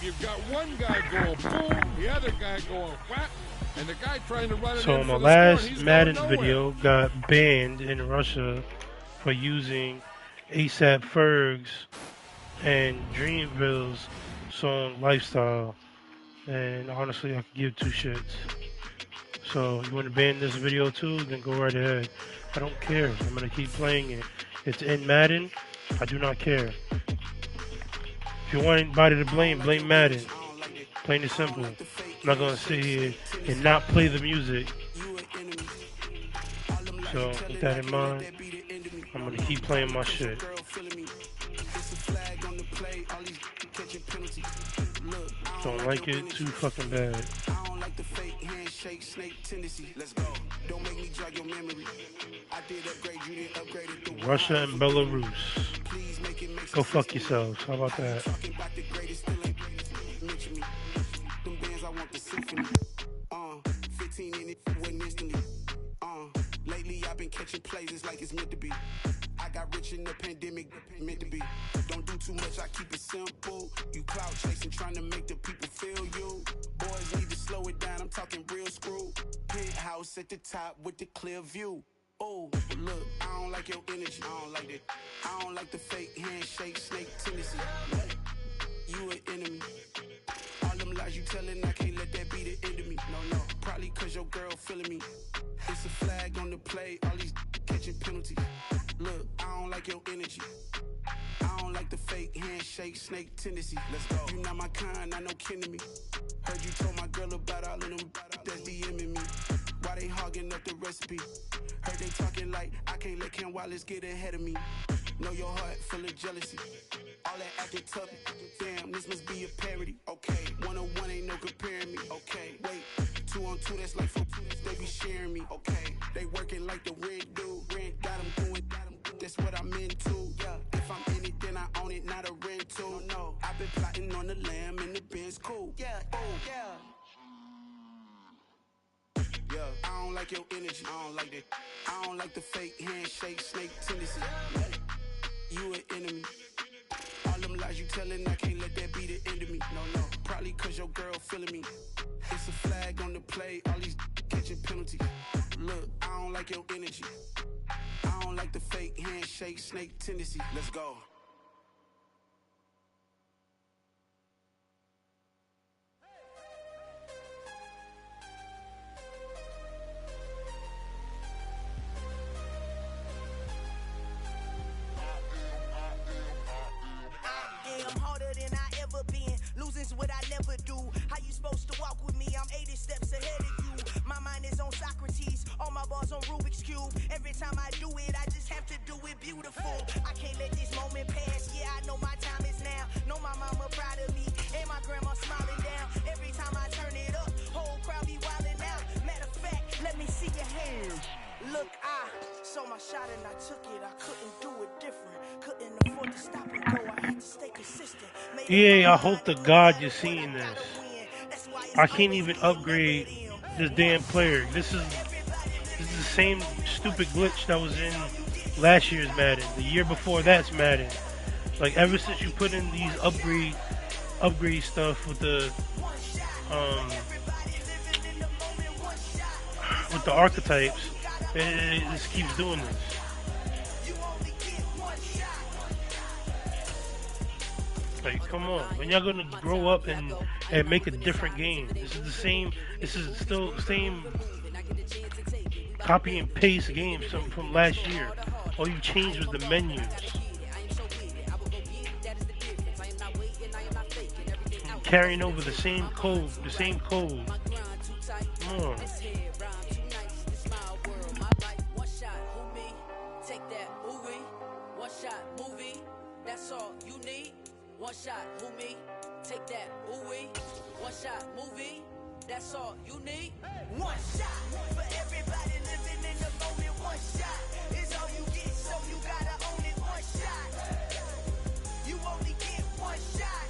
you've got one guy going boom, the other guy going whap, and the guy trying to run it So in my for the score, and last he's Madden going nowhere. video got banned in Russia for using ASAP Ferg's and Dreamville's song Lifestyle. And honestly, I could give two shits. So you want to ban this video too? Then go right ahead. I don't care. I'm gonna keep playing it. It's in Madden. I do not care. If you want anybody to blame, blame Madden. Plain and simple. I'm not gonna sit here and not play the music. So with that in mind, I'm gonna keep playing my shit. Don't like it too fucking bad. Russia and Belarus. Go fuck yourselves. How about that? Lately I've been catching plays like it's meant to be. I got rich in the pandemic, meant to be. Don't do too much, I keep it simple. You clout chasing, trying to make the people feel you. Boys need to slow it down, I'm talking real screw. Penthouse at the top with the clear view. Oh, look, I don't like your energy, I don't like that. I don't like the fake handshake, snake tendency. You an enemy. All them lies you telling, I can't let that be the end of me. No, probably cause your girl feeling me. It's a flag on the play, all these catching penalties. Look, I don't like your energy. I don't like the fake handshake, snake tendency. Let's go. You not my kind, I know kin to me. Heard you told my girl about all of them that's DMing me. Why they hogging up the recipe? Heard they talking like I can't let Ken Wallace get ahead of me. Know your heart full of jealousy. All that acting tough, damn, this must be a parody. Okay, 101 ain't no comparing me. Okay, wait, 2 on 2, that's like 4, they be sharing me. Okay, they working like the red dude. Rent got them doing, that's what I'm into. Yeah, if I'm in it, then I own it, not a rental. No, I've been plotting on the lamb and the Benz cool. Yeah, oh, yeah. Yeah, I don't like your energy, I don't like that. I don't like the fake handshake, snake tendency. You an enemy. All them lies you telling, I can't let that be the end of me. No, probably cause your girl feeling me. It's a flag on the play, all these catching penalties. Look, I don't like your energy. I don't like the fake handshake, snake tendency. Let's go. What I never do. How you supposed to walk with me? I'm 80 steps ahead of you. My mind is on Socrates, all my bars on Rubik's Cube. Every time I do it, I just have to do it beautiful. I can't let this moment pass. Yeah, I know my time is now. Know my mama proud of me, and my grandma smiling down. Every time I turn it up, whole crowd be wilding out. Matter of fact, let me see your hands. Look, I saw my shot and I took it. I couldn't do it different. Couldn't afford to stop and go. I had to stay consistent. Yeah, I hope to God you're seeing this. I can't even upgrade this damn player. This is the same stupid glitch that was in last year's Madden. The year before that's Madden. Like ever since you put in these upgrade stuff with the archetypes, it just keeps doing this. Like, come on. When y'all gonna grow up and make a different game? This is the same. This is still the same copy and paste game from last year. All you changed was the menus. Carrying over the same code. Come on. One shot, who me? Take that, ooh-wee. One shot, movie. That's all you need. One shot for everybody living in the moment. One shot is all you get, so you gotta own it. One shot. You only get one shot.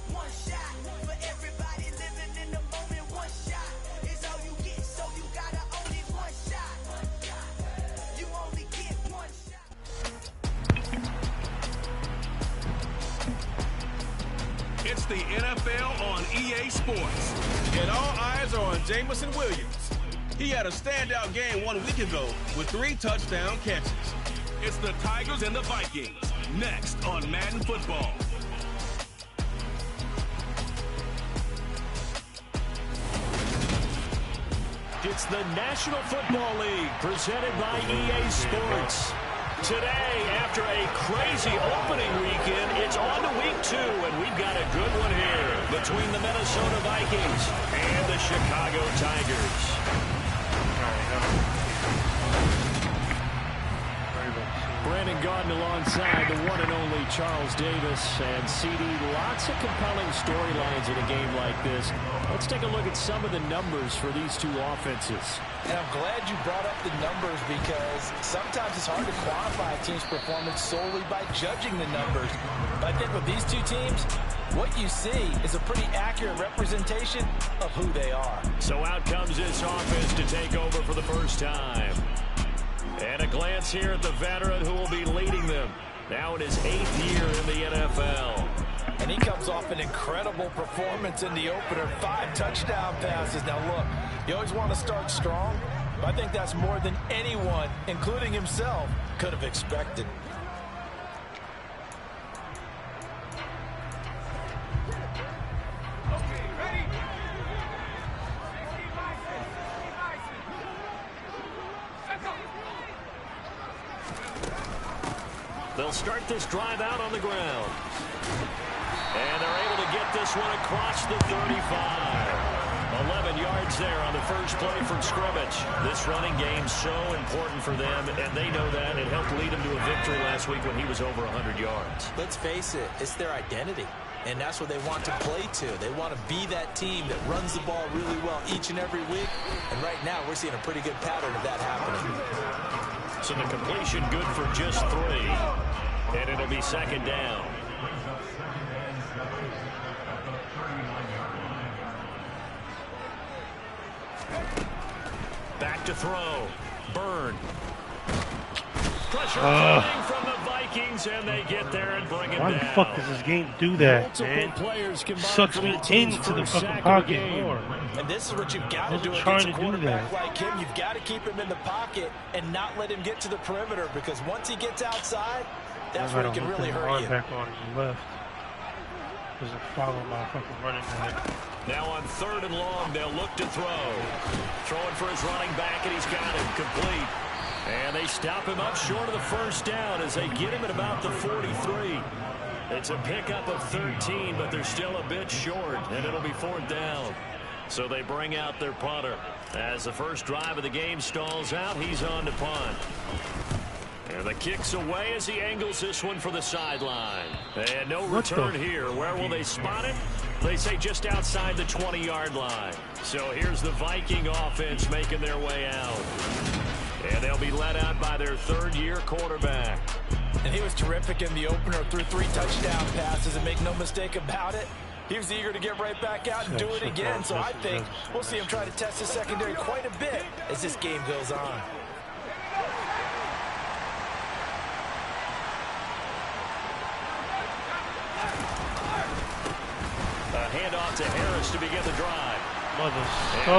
One shot for everybody living in the moment. One shot is all you get, so you gotta own it. One shot. You only get one shot. It's the NFL on EA Sports. And all eyes are on Jamison Williams. He had a standout game 1 week ago with 3 touchdown catches. It's the Tigers and the Vikings, next on Madden Football. It's the National Football League presented by EA Sports. Today, after a crazy opening weekend, it's on to week 2, and we've got a good one here between the Minnesota Vikings and the Chicago Tigers. Brandon Gaudin alongside the one and only Charles Davis. And CD, lots of compelling storylines in a game like this. Let's take a look at some of the numbers for these two offenses. And I'm glad you brought up the numbers because sometimes it's hard to quantify a team's performance solely by judging the numbers. But I think with these two teams, what you see is a pretty accurate representation of who they are. So out comes this offense to take over for the first time. And a glance here at the veteran who will be leading them. Now in his 8th year in the NFL. And he comes off an incredible performance in the opener. 5 touchdown passes. Now look, you always want to start strong, but I think that's more than anyone, including himself, could have expected. They'll start this drive out on the ground. And they're able to get this one across the 35. 11 yards there on the first play from scrimmage. This running game's so important for them, and they know that. It helped lead them to a victory last week when he was over 100 yards. Let's face it, it's their identity. And that's what they want to play to. They want to be that team that runs the ball really well each and every week. And right now, we're seeing a pretty good pattern of that happening. So the completion good for just 3. And it'll be second down. Back to throw. Burn. Pressure coming from the Vikings, and they get there and bring it down. Why the fuck does this game do that, man? Sucks me into the fucking pocket more. And this is what you've got to do against a quarterback like him. You've got to keep him in the pocket and not let him get to the perimeter, because once he gets outside, that's where he can really hurt you. Back on the left. Doesn't follow my fucking running back. Now on 3rd and long, they'll look to throw. Throwing for his running back, and he's got him complete. And they stop him up short of the first down as they get him at about the 43. It's a pickup of 13, but they're still a bit short, and it'll be 4th down. So they bring out their punter. As the first drive of the game stalls out, he's on to punt. And the kick's away as he angles this one for the sideline. And no return here. Where will they spot it? They say just outside the 20-yard line. So here's the Viking offense making their way out. And they'll be led out by their 3rd-year quarterback. And he was terrific in the opener, threw 3 touchdown passes, and make no mistake about it, he was eager to get right back out and do it again. So I think we'll see him try to test his secondary quite a bit as this game goes on. A handoff to Harris to begin the drive. And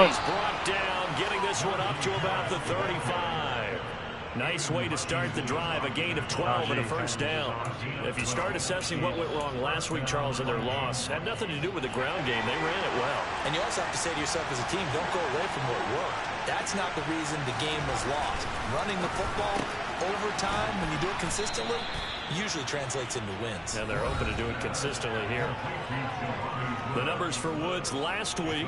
he's brought down, getting this one up to about the 35. Nice way to start the drive, a gain of 12 and a first down. If you start assessing what went wrong last week, Charles, in their loss, had nothing to do with the ground game. They ran it well. And you also have to say to yourself as a team, don't go away from what worked. That's not the reason the game was lost. Running the football over time, when you do it consistently, usually translates into wins. And they're open to do it consistently here. The numbers for Woods last week,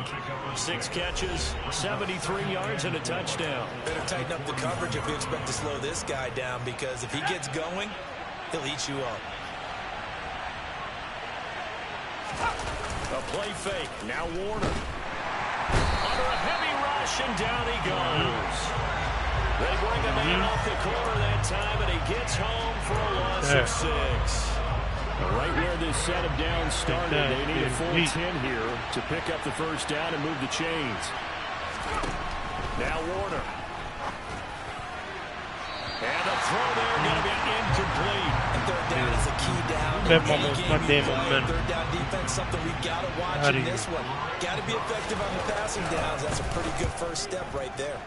6 catches, 73 yards, and a touchdown. Better tighten up the coverage if you expect to slow this guy down, because if he gets going, he'll eat you up. A play fake. Now Warner. Under a heavy rush, and down he goes. They bring a man off the corner that time, and he gets home for a loss of 6. Right where this set of downs started, they need a full 10 here to pick up the first down and move the chains. Now Warner. And the throw there going to be incomplete. And third down is a key down. That In any almost game my you damn play, momentum. third down defense, something we've got to watch in this one. Got to be effective on the passing downs. That's a pretty good first step right there.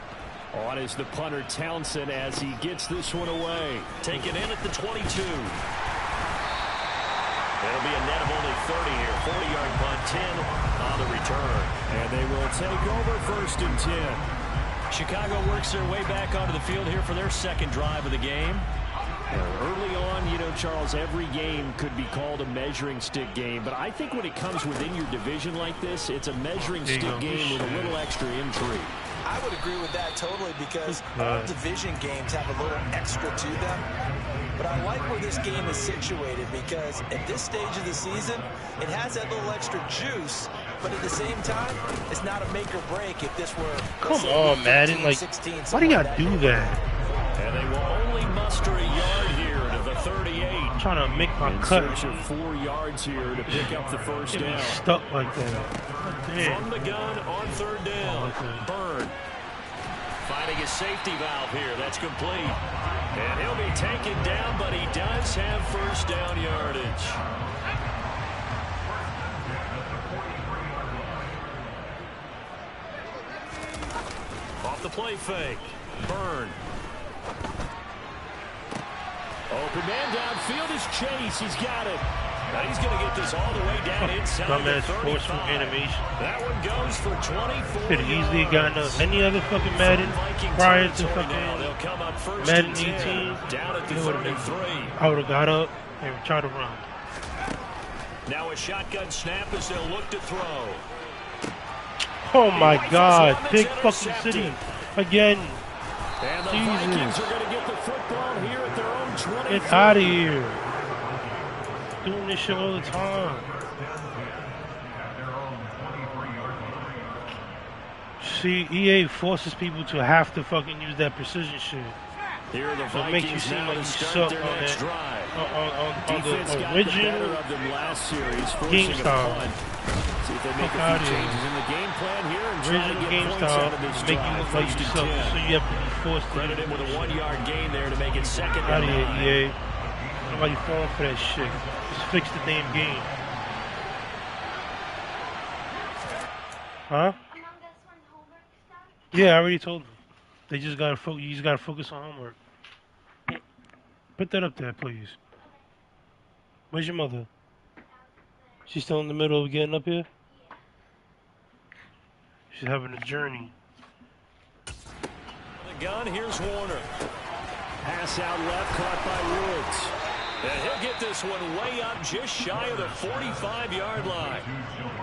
On is the punter Townsend as he gets this one away. Taken in at the 22. It'll be a net of only 30 here. 40-yard punt, 10 on the return. And they will take over 1st and 10. Chicago works their way back onto the field here for their second drive of the game. Early on, you know, Charles, every game could be called a measuring stick game. But I think when it comes within your division like this, it's a measuring stick game with a little extra intrigue. I would agree with that totally because all division games have a little extra to them. But I like where this game is situated because at this stage of the season, it has that little extra juice. But at the same time, it's not a make or break if this were... Come on, Madden. Like, 16, why do you gotta do that? And they will only muster a yard here to the 38. I'm trying to make my cut. Search of 4 yards here to pick up the first down. Stuck like that. Damn. From the gun on 3rd down. Byrne finding a safety valve here. That's complete. And he'll be taken down, but he does have first down yardage. Off the play fake. Byrne. Open man downfield is Chase. He's got it. Now he's going to get this all the way down inside the 35. Animation. That one goes for 24. Could have easily gotten any other fucking Madden prior to fucking Madden 18. Down at the 33. I would have got up and tried to run. Now a shotgun snap as they'll look to throw. Oh my God! Big fucking city again. And the Vikings are going to get the football here at their own 23. Get out of here. Doing this shit all the time. See, EA forces people to have to fucking use that precision shit. Here are the so it makes you seem like you suck on that, on the original game style. See if they make a few changes in the game plan here and try to get points out of this make you look like you suck, so you have to be forced to it in with a 1-yard gain there to make it 2nd out of down. here, EA. Nobody falling for that shit. Just fix the damn game. Huh? Yeah, I already told them. They just gotta you just gotta focus on homework. Put that up there, please. Where's your mother? She's still in the middle of getting up here? She's having a journey. The gun, here's Warner. Pass out left, caught by Woods. And he'll get this one way up just shy of the 45-yard line.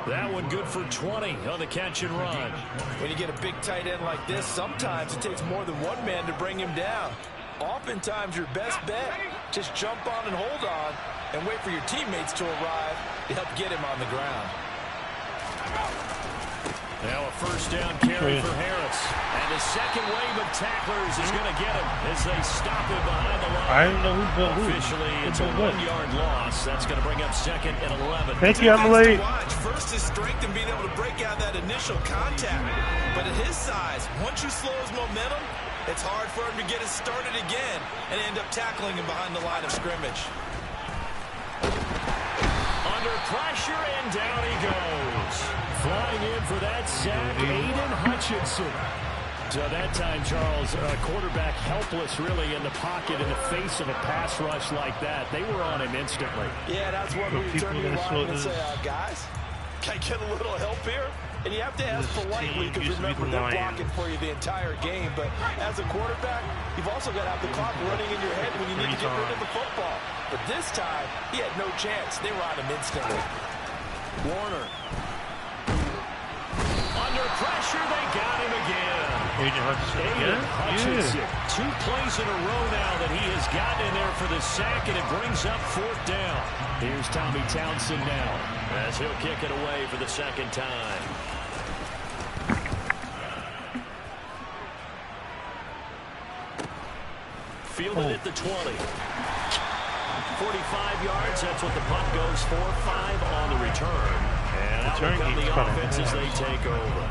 That one good for 20 on the catch and run. When you get a big tight end like this, sometimes it takes more than one man to bring him down. Oftentimes, your best bet, just jump on and hold on and wait for your teammates to arrive to help get him on the ground. Now a first down carry for Harris. And the second wave of tacklers is going to get him as they stop him behind the line. I don't know who but who. Officially, it's a 1-yard loss. That's going to bring up 2nd and 11. Thank you, Emily. First is strength and being able to break out that initial contact. But at his size, once you slow his momentum, it's hard for him to get it started again and end up tackling him behind the line of scrimmage. Under pressure, and down he goes. Flying in for that sack, Aiden Hutchinson. So that time, Charles, quarterback helpless really in the pocket in the face of a pass rush like that. They were on him instantly. Yeah, that's what we turn to the line and say, guys, can I get a little help here? And you have to ask politely because remember, they're blocking for you the entire game. But as a quarterback, you've also got to have the clock running in your head when you need to get rid of the football. But this time, he had no chance. They were on him instantly. Warner. Under pressure, they got him again. Aiden Hutchinson. Yeah. 2 plays in a row now that he has gotten in there for the sack, and it brings up 4th down. Here's Tommy Townsend now as he'll kick it away for the 2nd time. Fielded at the 20. 45 yards, that's what the punt goes for. 5 on the return. And out will come the offense as they take over.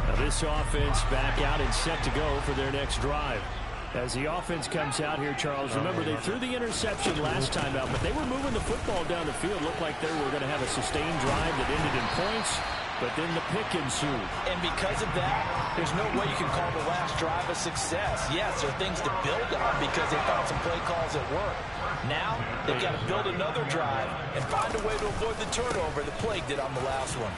Now this offense back out and set to go for their next drive. As the offense comes out here, Charles, remember they threw the interception last time out, but they were moving the football down the field. Looked like they were going to have a sustained drive that ended in points, but then the pick ensued. And because of that, there's no way you can call the last drive a success. Yes, there are things to build on because they found some play calls that work. Now, they've got to build another drive and find a way to avoid the turnover the Plague did on the last one.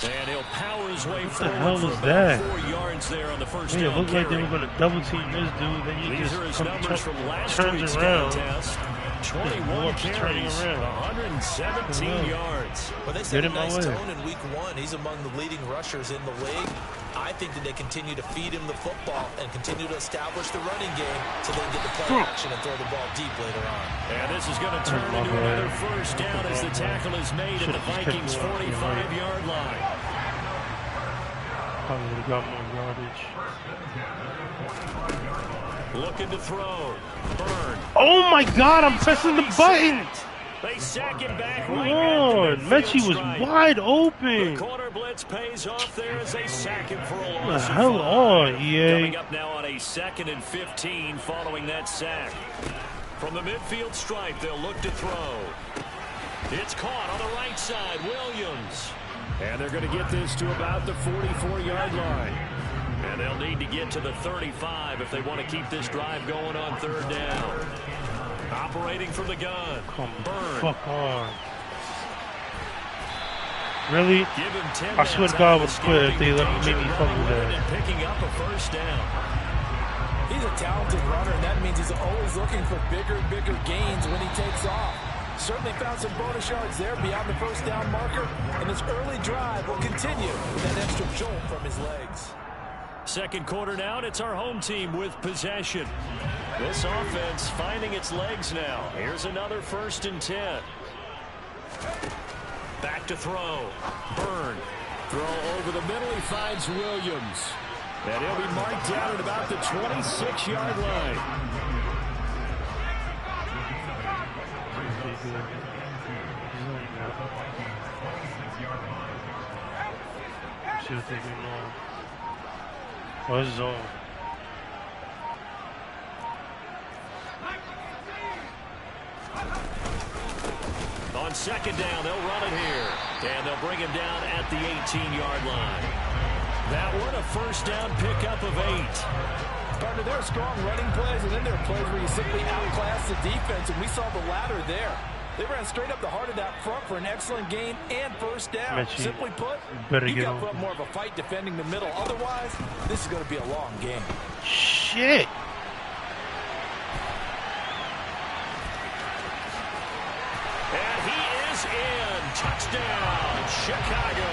And he'll power his way What the forward hell for was about that? 4 yards there on the first Yeah, it down looked like they carry. were going to double team this dude. Then he These just are his numbers from last turns week's around. contest. 21 Warps turning carries, around. 117 yards. Well, they Get set a in my nice way. tone in week 1. He's among the leading rushers in the league. I think that they continue to feed him the football and continue to establish the running game so they can get the play action and throw the ball deep later on. And this is going to turn into another first down as the tackle is made at the Vikings' 45-yard line. Probably would have got more yardage. Looking to throw. Burn. Oh my God! I'm pressing the button. They sack him back Come right at on, the Mechie midfield was stripe. wide The open. corner blitz pays off there as they sack him for a What the loss of hell 5. on, EA? Coming up now on a 2nd and 15 following that sack. From the midfield stripe, they'll look to throw. It's caught on the right side, Williams. And they're going to get this to about the 44-yard line. And they'll need to get to the 35 if they want to keep this drive going on 3rd down. Operating from the gun. Come Burn. fuck on. Really? Give him 10 I swear to God, I would quit if they let me make me fuck with that. And picking up a first down. He's a talented runner, and that means he's always looking for bigger and bigger gains when he takes off. Certainly found some bonus yards there beyond the first down marker, and his early drive will continue with that extra jolt from his legs. Second quarter now, and it's our home team with possession. This offense finding its legs now. Here's another 1st and 10. Back to throw. Burn. Throw over the middle. He finds Williams. And he'll be marked down at about the 26-yard line. See what they do now. Oh, it's zone. On 2nd down, they'll run it here. And they'll bring him down at the 18-yard line. That one, a first down pickup of 8. Partner, there are strong running plays, and then there are plays where you simply outclass the defense, and we saw the latter there. They ran straight up the heart of that front for an excellent gain and first down. Mechie, Simply put, better you get got to on. put up more of a fight defending the middle. Otherwise, this is going to be a long game. Shit. And he is in. Touchdown, Chicago.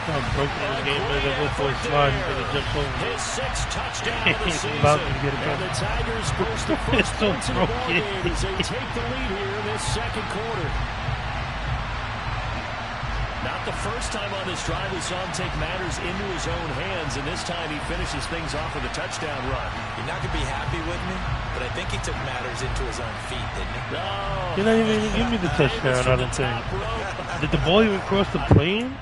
How broken this game is. That little boy sliding for the jump over. His 6th touchdown of the He's season. about to get it And back. the Tigers post the first It's so points in the ball broken. game as they take the lead here in this 2nd quarter. Not the first time on this drive we saw him take matters into his own hands, and this time he finishes things off with a touchdown run. You're not going to be happy with me, but I think he took matters into his own feet, didn't he? No. You're not even give me the touchdown, I don't think. Did the ball even cross the plane?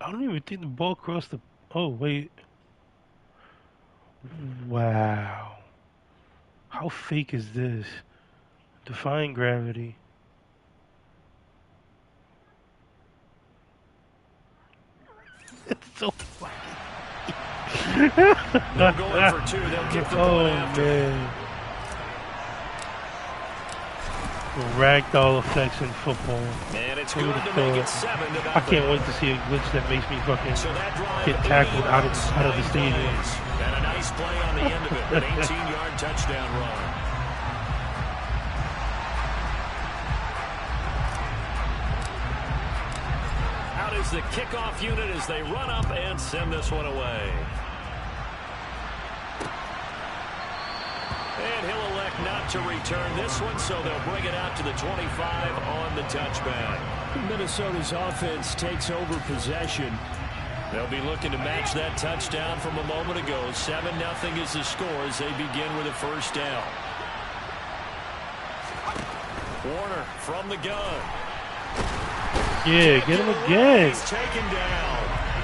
I don't even think the ball crossed the... Oh, wait. Wow. How fake is this? Defying gravity. It's so funny. They'll go in for 2. They'll kick the ball Oh, after. man. Ragdoll effects in football. And it's Who good would've to make it thought? 7-0. I can't wait to see a glitch that makes me fucking So that drive get tackled out of the stadium. And a nice play on the end of it. An 18-yard touchdown run. Out is the kickoff unit as they run up and send this one away. And he'll elect not to return this one, so they'll bring it out to the 25 on the touchback. Minnesota's offense takes over possession. They'll be looking to match that touchdown from a moment ago. 7-0 is the score as they begin with a first down. Warner from the gun. Yeah, get him again. He's taken down.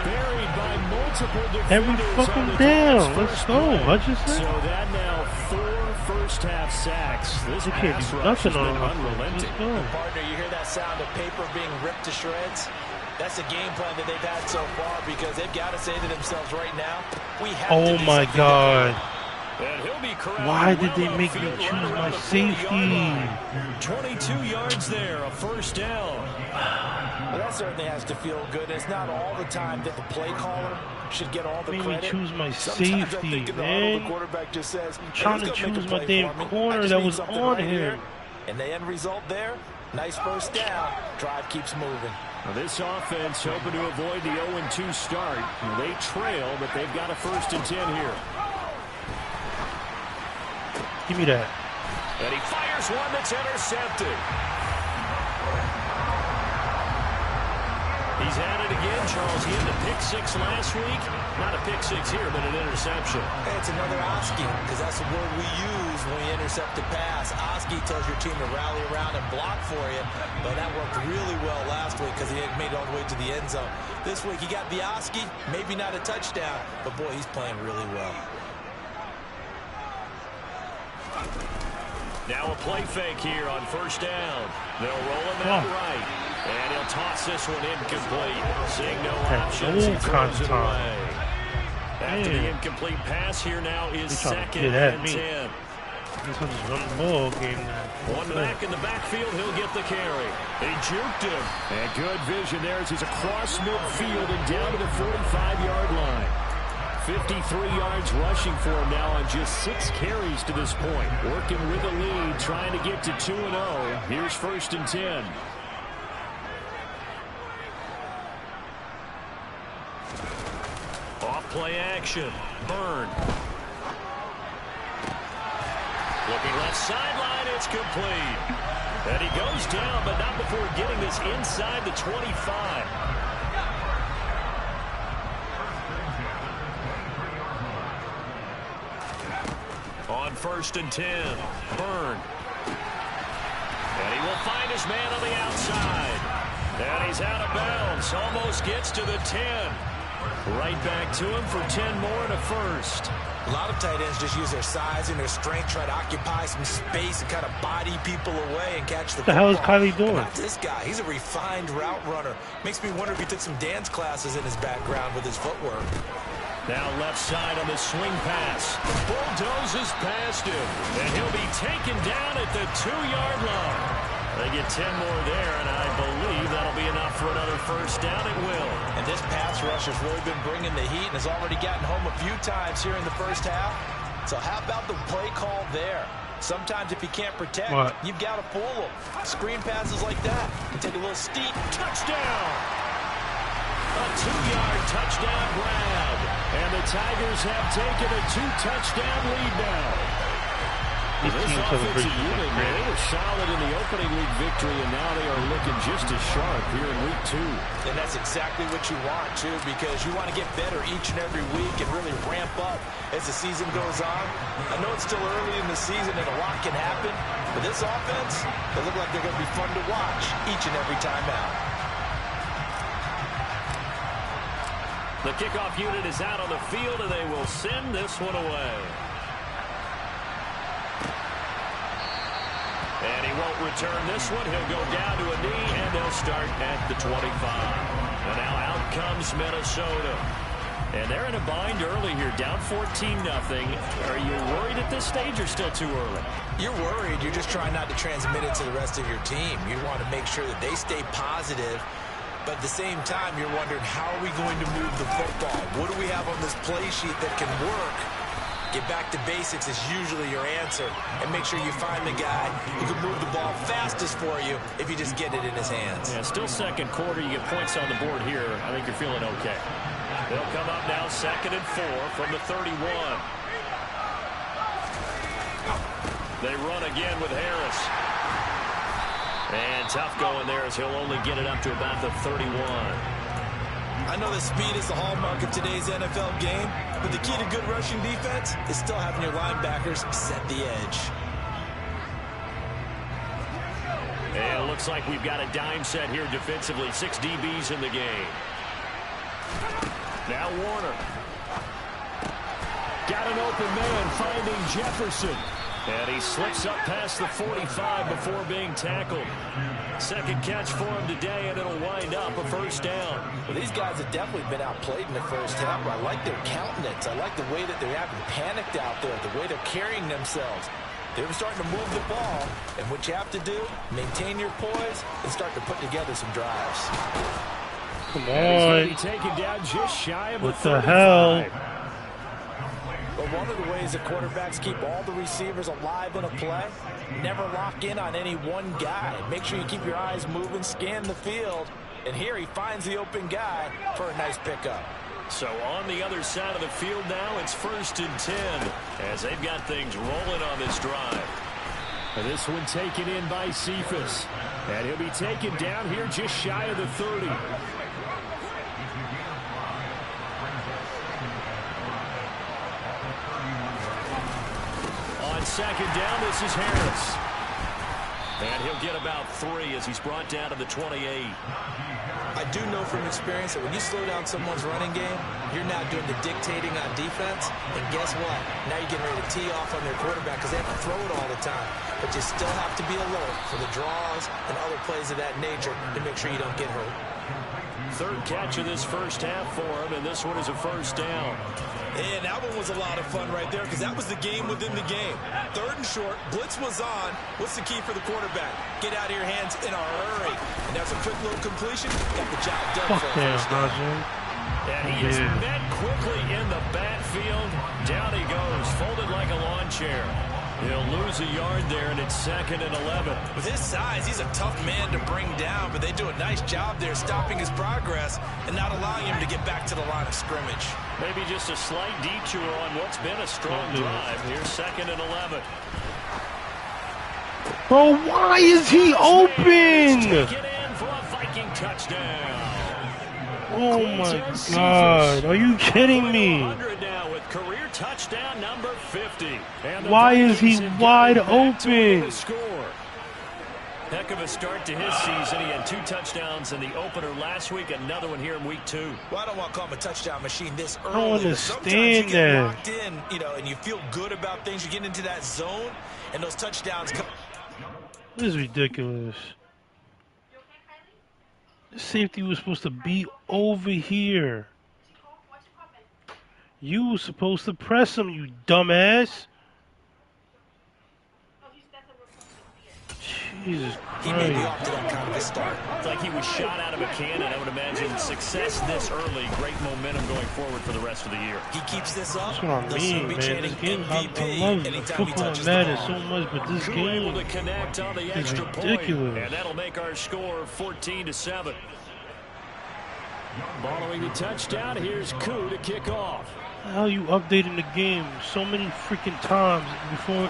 Buried by multiple defenders. Every fucking down. Let's go, Hutchinson. So that now 4 first-half sacks. This They can't pass do rush has nothing been on offense. unrelenting. Let's go. Partner, you hear that sound of paper being ripped to shreds? That's the game plan that they've had so far because they've got to say to themselves right now, we have to do Oh my something God. And he'll be corralled Why did they well make me upfield, choose right my around the safety? 40-yard line. 22 yards there, a first down. Well, that certainly has to feel good. It's not all the time that the play caller should get all the Made me credit. choose my Sometimes I safety, think in the huddle, the man. quarterback just says, I'm trying "Hey, to who's gonna choose make a my play damn for me? I corner just that need was something on right here." him. And the end result there, nice first down. Drive keeps moving. Now this offense hoping to avoid the 0-2 start. They trail, but they've got a 1st and 10 here. Give me that. And he fires one that's intercepted. He's at it again, Charles. He had a pick-6 last week. Not a pick-6 here, but an interception. Hey, it's another Oski, because that's the word we use when we intercept a pass. Oski tells your team to rally around and block for you, but that worked really well last week because he had made it all the way to the end zone. This week he got the Oski, maybe not a touchdown, but boy, he's playing really well. Now a play fake here on first down. They'll roll him out right. And he'll toss this one incomplete. Seeing no options, he throws it away. After the incomplete pass here now is 2nd and 10. This one's just run the ball game now. One back in the backfield, he'll get the carry. He juked him. And good vision there as he's across midfield and down to the 45-yard line. 53 yards rushing for him now on just 6 carries to this point. Working with the lead, trying to get to 2-0. Here's 1st and 10. Off play action. Byrne. Looking left sideline, it's complete. And he goes down, but not before getting this inside the 25. On 1st and 10, Byrne. And he will find his man on the outside. And he's out of bounds. Almost gets to the 10. Right back to him for 10 more and a first. A lot of tight ends just use their size and their strength, try to occupy some space and kind of body people away and catch the What the hell is Kylie doing? Not this guy. He's a refined route runner. Makes me wonder if he took some dance classes in his background with his footwork. Now left side on the swing pass. Bulldozes past him. And he'll be taken down at the 2-yard line. They get 10 more there, and I believe that'll be enough for another first down. It will. And this pass rush has really been bringing the heat and has already gotten home a few times here in the first half. So how about the play call there? Sometimes if you can't protect, you've got to fool them. Screen passes like that can take a little steep. Touchdown! A 2-yard touchdown grab. And the Tigers have taken a 2-touchdown lead now. This offensive unit, man, they were solid in the opening week victory, and now they are looking just as sharp here in week 2. And that's exactly what you want, too, because you want to get better each and every week and really ramp up as the season goes on. I know it's still early in the season and a lot can happen, but this offense, they look like they're going to be fun to watch each and every time out. The kickoff unit is out on the field, and they will send this one away. And he won't return this one. He'll go down to a knee, and they'll start at the 25. And now out comes Minnesota. And they're in a bind early here, down 14-0. Are you worried at this stage or still too early? You're worried. You're just trying not to transmit it to the rest of your team. You want to make sure that they stay positive. But at the same time, you're wondering, how are we going to move the football? What do we have on this play sheet that can work? Get back to basics is usually your answer. And make sure you find the guy who can move the ball fastest for you if you just get it in his hands. Yeah, still second quarter. You get points on the board here. I think you're feeling okay. They'll come up now 2nd and 4 from the 31. They run again with Harris. And tough going there as he'll only get it up to about the 31. I know that speed is the hallmark of today's NFL game, but the key to good rushing defense is still having your linebackers set the edge. And it looks like we've got a dime set here defensively. 6 DBs in the game. Now Warner. Got an open man finding Jefferson. And he slips up past the 45 before being tackled. Second catch for him today, and it'll wind up a first down. Well, these guys have definitely been outplayed in the first half, but I like their countenance. I like the way that they're having panicked out there, the way they're carrying themselves. They're starting to move the ball, and what you have to do, maintain your poise and start to put together some drives. Come And he's on. taken down just shy of What the the hell? 35. But one of the ways that quarterbacks keep all the receivers alive in a play, never lock in on any one guy. Make sure you keep your eyes moving, scan the field. And here he finds the open guy for a nice pickup. So on the other side of the field now, it's 1st and 10 as they've got things rolling on this drive. And this one taken in by Cephas. And he'll be taken down here just shy of the 30. On second down, this is Harris. And he'll get about 3 as he's brought down to the 28. I do know from experience that when you slow down someone's running game, you're now doing the dictating on defense. And guess what? Now you're getting ready to tee off on their quarterback because they have to throw it all the time. But you still have to be alert for the draws and other plays of that nature to make sure you don't get hurt. Third catch of this first half for him, and this one is a first down. And that one was a lot of fun right there because that was the game within the game. 3rd and short, blitz was on. What's the key for the quarterback? Get out of your hands in a hurry. And that's a quick little completion. Got the job done for a first down. And he is met quickly in the backfield. Down he goes, folded like a lawn chair. He'll lose a yard there, and it's 2nd and 11. With his size, he's a tough man to bring down, but they do a nice job there stopping his progress and not allowing him to get back to the line of scrimmage. Maybe just a slight detour on what's been a strong drive. Here's 2nd and 11. Bro, why is he open? Take it in for a Viking touchdown. Oh my God. Are you kidding me? Now with career touchdown number 50. And Why is he wide open? Heck of a start to his season. He had 2 touchdowns in the opener last week, another one here in week 2. Well, I don't want to call him a touchdown machine this early. I don't understand you that. get locked in, and you feel good about things. You get into that zone, and those touchdowns come. This is ridiculous. The safety was supposed to be over here. You were supposed to press him, you dumbass. Jesus He may be Christ. off to that kind of a start. It's like he was shot out of a cannon. I would imagine success this early, great momentum going forward for the rest of the year. He keeps this up. That's what I they'll soon mean, be man. chanting This game, I MVP love anytime he football and touches the Madden ball. so much, but this Crew able to game connect on the is extra ridiculous. point, and that'll make our score 14-7. Following the touchdown, here's Koo to kick off. How you updating the game so many freaking times before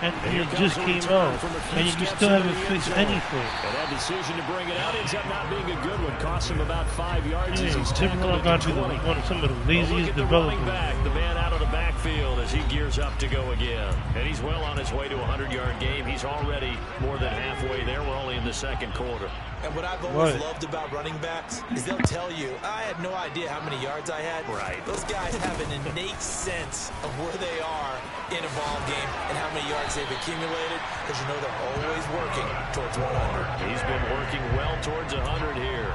and it just came out, and you still haven't fixed anything. And that decision to bring it out ends up not being a good one. Cost him about 5 yards as he's tackled at got to the be 20. one of some of the Look laziest at the running developers. back, the man out of the backfield as he gears up to go again. And he's well on his way to a 100-yard game. He's already more than halfway there. We're only in the second quarter. And what I've always loved about running backs is they'll tell you, I had no idea how many yards I had. Right. Those guys have an innate sense of where they are in a ball game and how many yards they've accumulated, because you know they're always working towards 100. He's been working well towards 100 here.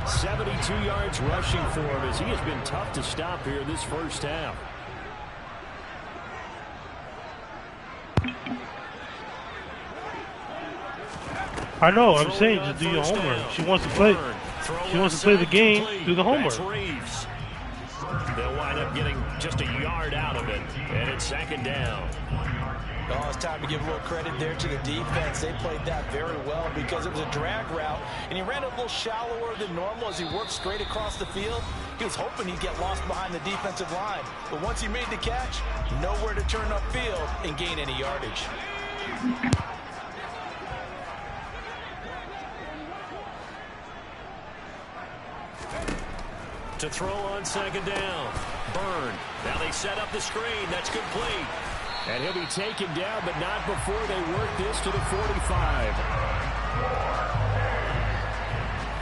72 yards rushing for him as he has been tough to stop here this first half. I know, I'm saying just do your homework. She wants to play. She wants to play the game, do the homework. They'll wind up getting just a yard out of it, and it's second down. Oh, it's time to give a little credit there to the defense. They played that very well because it was a drag route, and he ran a little shallower than normal as he worked straight across the field. He was hoping he'd get lost behind the defensive line, but once he made the catch, nowhere to turn upfield and gain any yardage. to throw on second down. Byrne. Now they set up the screen. That's complete. And he'll be taken down, but not before they work this to the 45.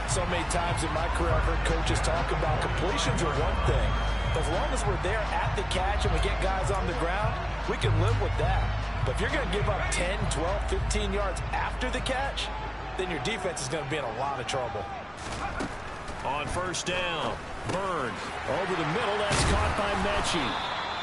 So many times in my career, I've heard coaches talk about completions are one thing. But as long as we're there at the catch and we get guys on the ground, we can live with that. But if you're going to give up 10, 12, 15 yards after the catch, then your defense is going to be in a lot of trouble. On first down, Byrne over the middle. That's caught by Mechie.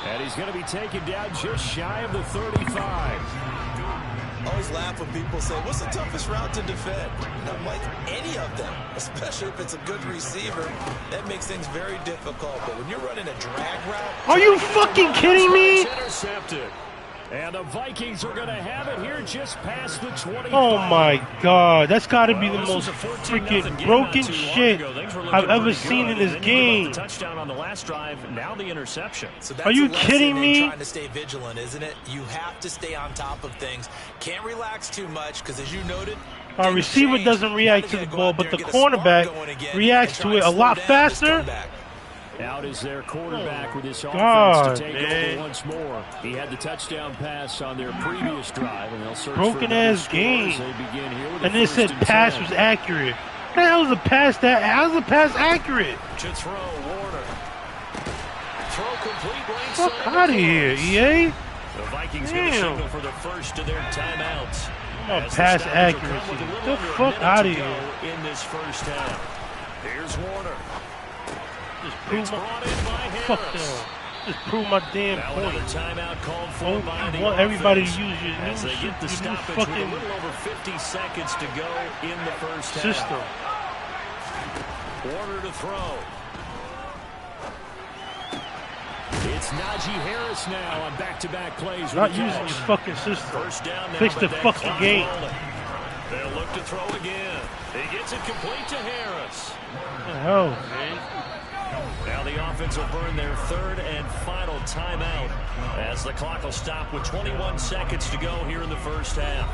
And he's going to be taken down just shy of the 35. I always laugh when people say, what's the toughest route to defend? And I'm like, any of them, especially if it's a good receiver. That makes things very difficult. But when you're running a drag route... Are you fucking kidding me? Intercepted. And the Vikings are going to have it here just past the 25. Oh my God, that's got to be the most freaking broken shit I've ever seen in this game. Touchdown on the last drive, now the interception. So that's are you kidding me? Trying to stay vigilant, isn't it? You have to stay on top of things. Can't relax too much because, as you noted, our receiver doesn't react to the ball, but the cornerback reacts to it a lot faster. Out is their quarterback with his offense to take over once more. He had the touchdown pass on their previous drive, and they'll search broken ass game. And they said pass was accurate. How is the pass accurate? To throw, Warner. Throw complete. Fuck out of here, EA. The Vikings get a signal for the first of their timeouts. Pass accuracy. Get the fuck out of here. In this first half. Here's Warner. Just prove my damn point. Timeout called for by the want everybody to use your as new, they get the stoppage with a little over 50 seconds to go in the first system. Half. Warner to throw. It's Najee Harris now on back-to-back plays. Not using your fucking system. First down now, fix the fucking game. They'll look to throw again. He gets it complete to Harris. What the hell, man? Now the offense will burn their third and final timeout as the clock will stop with 21 seconds to go here in the first half.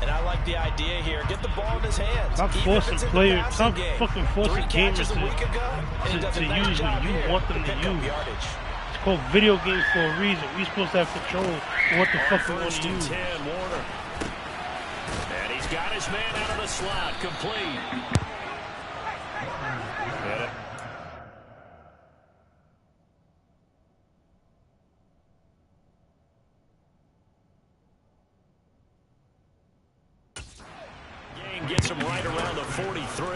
And I like the idea here. Get the ball in his hands. Stop forcing players. Stop fucking forcing gamers to use what you want them to use. It's called video games for a reason. We're supposed to have control of what the fuck we want to use. 10, Warner. And he's got his man out of the slot. Complete. Gets him right around the 43.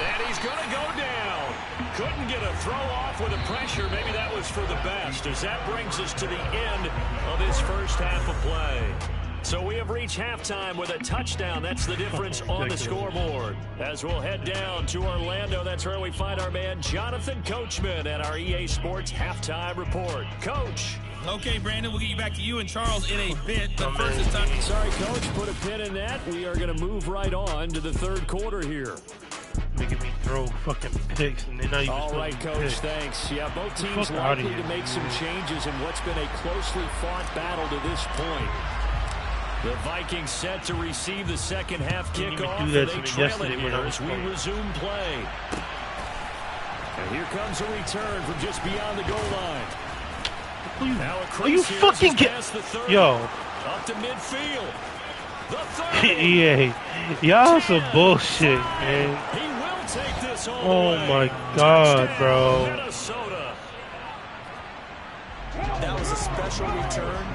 And he's going to go down. Couldn't get a throw off with the pressure. Maybe that was for the best, as that brings us to the end of this first half of play. So we have reached halftime with a touchdown. That's the difference on the scoreboard. As we'll head down to Orlando, that's where we find our man Jonathan Coachman at our EA Sports Halftime Report. Coach. Okay, Brandon, we'll get you back to you and Charles in a bit. But first, it's time. Sorry, Coach. Put a pin in that. We are going to move right on to the third quarter here. Making me throw fucking picks, and they're not even all right, Coach, thanks. Yeah, both teams likely to make some changes in what's been a closely fought battle to this point. The Vikings set to receive the second half kickoff, and they trail it here as we resume play. And here comes a return from just beyond the goal line. Are you fucking yo? Up to midfield. Yeah, y'all some bullshit, man. He will take this all oh my God, bro. Minnesota. That was a special return,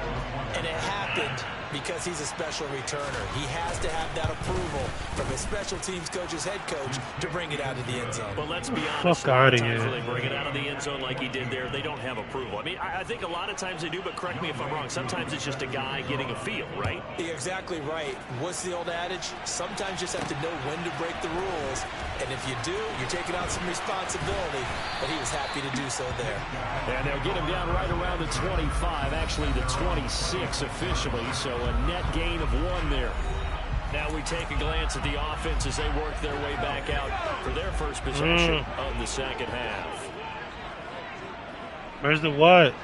and it happened because he's a special returner. He has to have that approval from his special teams coach's head coach to bring it out of the end zone. But let's be honest, fuck out of here. They bring it out of the end zone like he did there. They don't have approval. I mean, I think a lot of times they do, but correct me if I'm wrong. Sometimes it's just a guy getting a feel, right? You're exactly right. What's the old adage? Sometimes you just have to know when to break the rules. And if you do, you're taking on some responsibility. But he was happy to do so there. And they'll get him down right around the 25, actually the 26 officially. So a net gain of 1 there. Now we take a glance at the offense as they work their way back out for their first possession of the second half. Where's the what?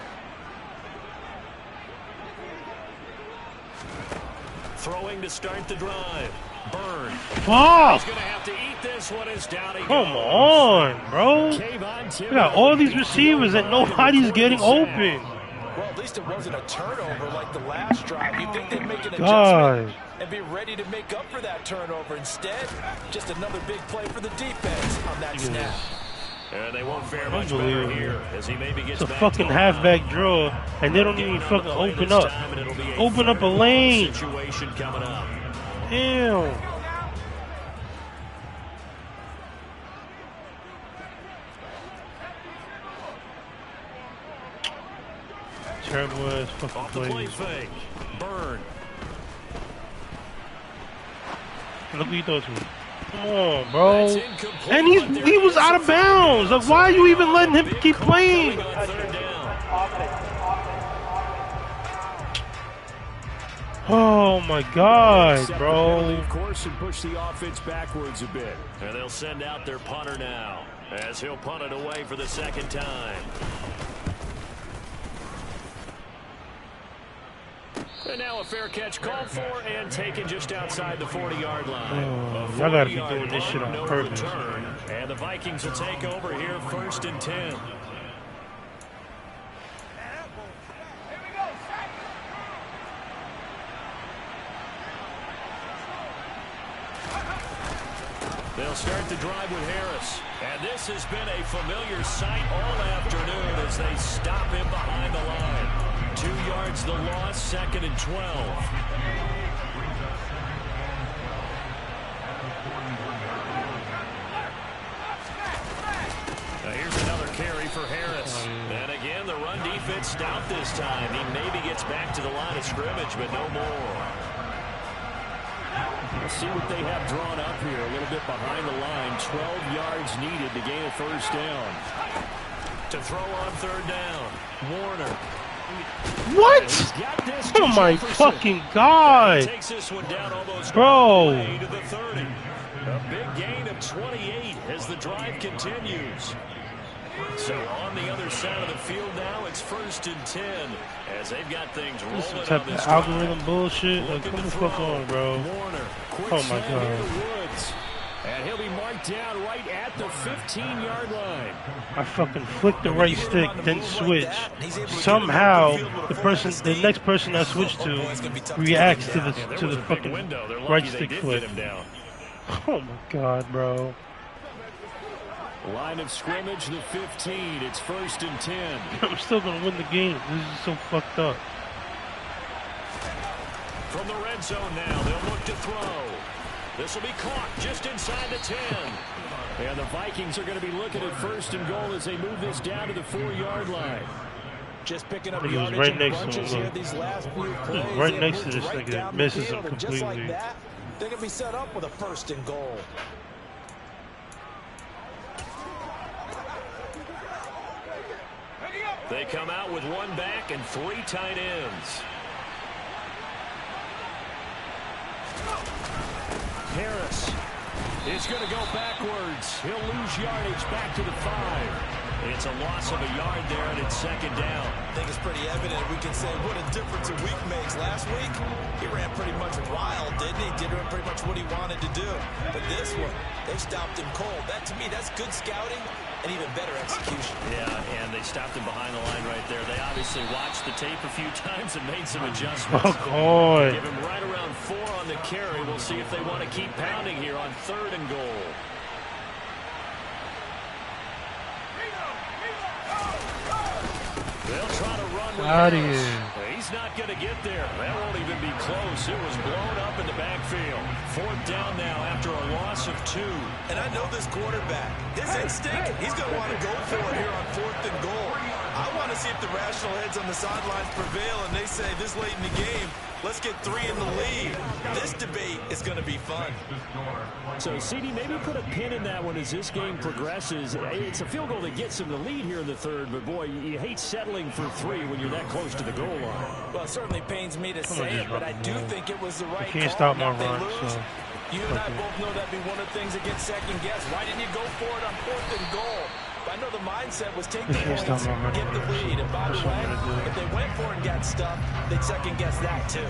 Throwing to start the drive. Burn. Fuck! He's going to have to eat this one as down he Come goes. on, bro. We got all these receivers and nobody's getting open. Well, at least it wasn't a turnover like the last drive. You'd think they'd make an God. adjustment and be ready to make up for that turnover. Instead, just another big play for the defense on that snap. And they won't fare much better here as he maybe gets It's a back fucking halfback draw, and they don't even fucking open up. Open up a lane. Situation coming up. Damn. Terrible ass fucking Off the play play. fake. Burn. Look what you throw to me. Come on, bro. And he was out of bounds. Like, why are you even letting him keep playing? Oh my God, bro. Of course, and push the offense backwards a bit. And they'll send out their punter now as he'll punt it away for the second time. And now a fair catch called for and taken just outside the 40-yard line. Y'all gotta be doing this shit on purpose. And the Vikings will take over here 1st and 10. They'll start the drive with Harris. And this has been a familiar sight all afternoon as they stop him behind the line. 2 yards the loss, 2nd and 12. Now here's another carry for Harris. And again, the run defense stout this time. He maybe gets back to the line of scrimmage, but no more. We'll see what they have drawn up here. A little bit behind the line. 12 yards needed to gain a first down. To throw on 3rd down. Warner. What? Oh my fucking God. Takes this one down almost bro. To the 30. A big gain of 28 as the drive continues. So on the other side of the field now, it's 1st and 10 as they've got things rolling This is on type this of drive. algorithm bullshit. Like, come the fuck on, bro. Warner, quick Oh my snap God. into Woods. And he'll be marked down right at the 15-yard line. I fucking flick the right stick, then switch. Somehow, the next person I switch to reacts to the fucking right stick flick. Oh my God, bro. Line of scrimmage, the 15. It's 1st and 10. I'm still gonna win the game. This is so fucked up. From the red zone now, they'll look to throw. This will be caught just inside the 10. And the Vikings are going to be looking at 1st and goal as they move this down to the 4-yard line. Just picking up He was yardage right in next to bunches him, here look. these last few plays. Right They next to moved this right nigga, down the misses field, him and just like completely. that, they're going to be set up with a 1st and goal. They come out with 1 back and 3 tight ends. Harris is going to go backwards. He'll lose yardage back to the 5. It's a loss of a yard there, and it's 2nd down. I think it's pretty evident. We can say what a difference a week makes. Last week, he ran pretty much wild, didn't he? Did pretty much what he wanted to do. But this one, they stopped him cold. That, to me, that's good scouting and even better execution. Yeah, and they stopped him behind the line right there. They obviously watched the tape a few times and made some adjustments. Fuck on. Give him right around 4 on the carry. We'll see if they want to keep pounding here on 3rd and goal. They'll try to run with Out of Harris. here. He's not going to get there. That won't even be close. It was blown up in the backfield. 4th down now after a loss of 2. And I know this quarterback. His instinct, he's going to want to go for it here on 4th and goal. I want to see if the rational heads on the sidelines prevail and they say this late in the game, let's get 3 in the lead. This debate is going to be fun. So, CD, maybe put a pin in that one as this game progresses. It's a field goal that gets them the lead here in the 3rd, but boy, you hate settling for 3 when you're that close to the goal line. Well, it certainly pains me to say it, but I do think it was the right call. Can't stop my Now, if they run, lose, so. You and I both know that'd be one of the things that gets second guessed. Why didn't you go for it on 4th and goal? I know the mindset was take the This is points, not my get the lead. And by the That's what way, I'm gonna do. if they went for it and got stuffed, they'd second guess that too.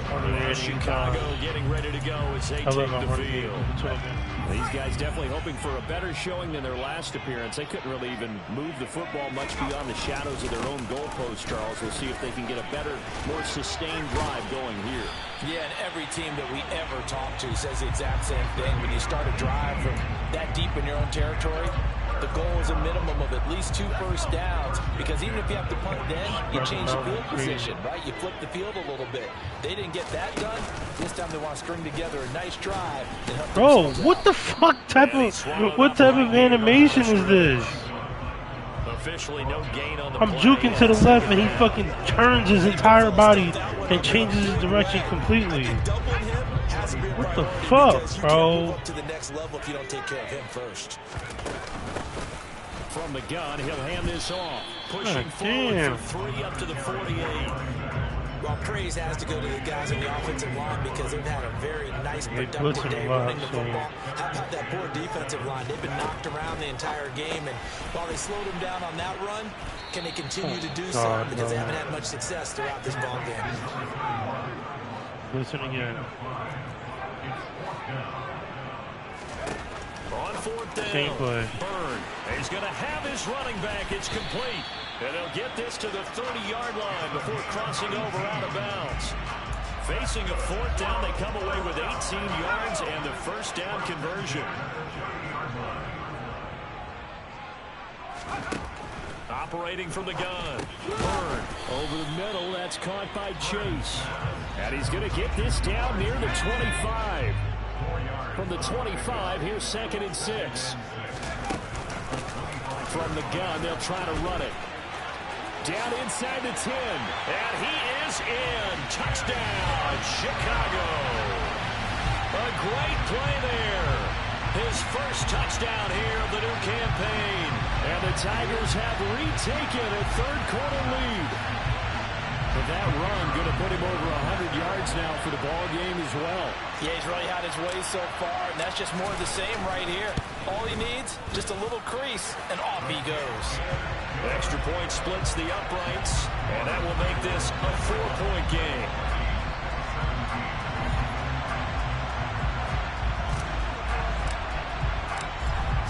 Chicago getting ready to go as they I take love my the running game. field. It's all good. These guys definitely hoping for a better showing than their last appearance. They couldn't really even move the football much beyond the shadows of their own goalpost, Charles. We'll see if they can get a better, more sustained drive going here. Yeah, and every team that we ever talk to says the exact same thing. When you start a drive from that deep in your own territory, the goal is a minimum of at least 2 first downs, because even if you have to punt then, you change the field position, right? You flip the field a little bit. They didn't get that done. This time they want to string together a nice drive and help. Bro, what the fuck type of animation is this? Officially no gain on the I'm play. juking to the left and he fucking turns his entire body and changes his direction completely. What the fuck, bro? To the next level if you don't take care of him first. From the gun, he'll hand this off. Pushing damn. forward for 3 up to the 48. Well, praise has to go to the guys on the offensive line because they've had a very nice, productive day running the football. How about that poor defensive line? They've been knocked around the entire game, and while they slowed them down on that run, can they continue to do so? Because they haven't had much success throughout this ball game. Listen again. On 4th down, Same play. Byrne. He's going to have his running back. It's complete. And he'll get this to the 30-yard line before crossing over out of bounds. Facing a 4th down, they come away with 18 yards and the first down conversion. Operating from the gun. Byrne over the middle. That's caught by Chase. And he's going to get this down near the 25. From the 25, here's 2nd and 6. From the gun, they'll try to run it. Down inside the 10. And he is in. Touchdown, Chicago. A great play there. His first touchdown here of the new campaign. And the Tigers have retaken a 3rd-quarter lead. But that run going to put him over 100 yards now for the ball game as well. Yeah, he's really had his way so far, and that's just more of the same right here. All he needs, just a little crease, and off he goes. Extra point splits the uprights, and that will make this a 4-point game.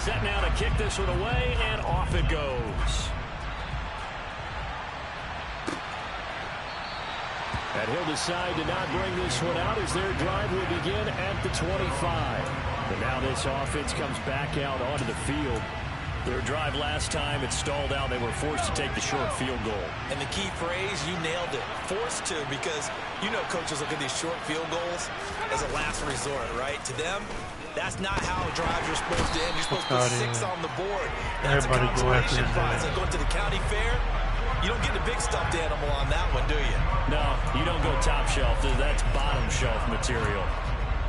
Set now to kick this one away, and off it goes. And he'll decide to not bring this one out as their drive will begin at the 25. And now this offense comes back out onto the field. Their drive last time, it stalled out. They were forced to take the short field goal. And the key phrase, you nailed it. Forced to, because you know coaches look at these short field goals as a last resort, right? To them, that's not how drives are supposed to end. You're supposed to put 6 on the board. That's Everybody a go after consolation this prize. Like going to the county fair, you don't get the big stuffed animal on that one, do you? No, you don't go top shelf. That's bottom shelf material.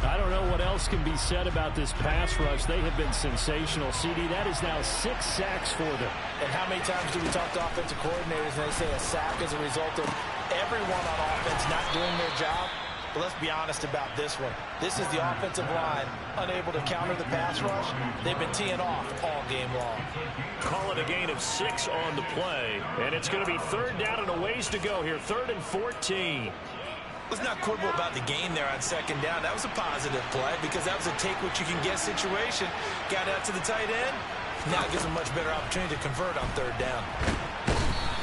I don't know what else can be said about this pass rush. They have been sensational. CD, that is now 6 sacks for them. And how many times do we talk to offensive coordinators and they say a sack as a result of everyone on offense not doing their job? But let's be honest about this one. This is the offensive line unable to counter the pass rush. They've been teeing off all game long. Call it a gain of 6 on the play. And it's going to be 3rd down and a ways to go here. 3rd and 14. Let's not quibble about the gain there on 2nd down. That was a positive play because that was a take-what-you-can-get situation. Got out to the tight end. Now it gives a much better opportunity to convert on 3rd down.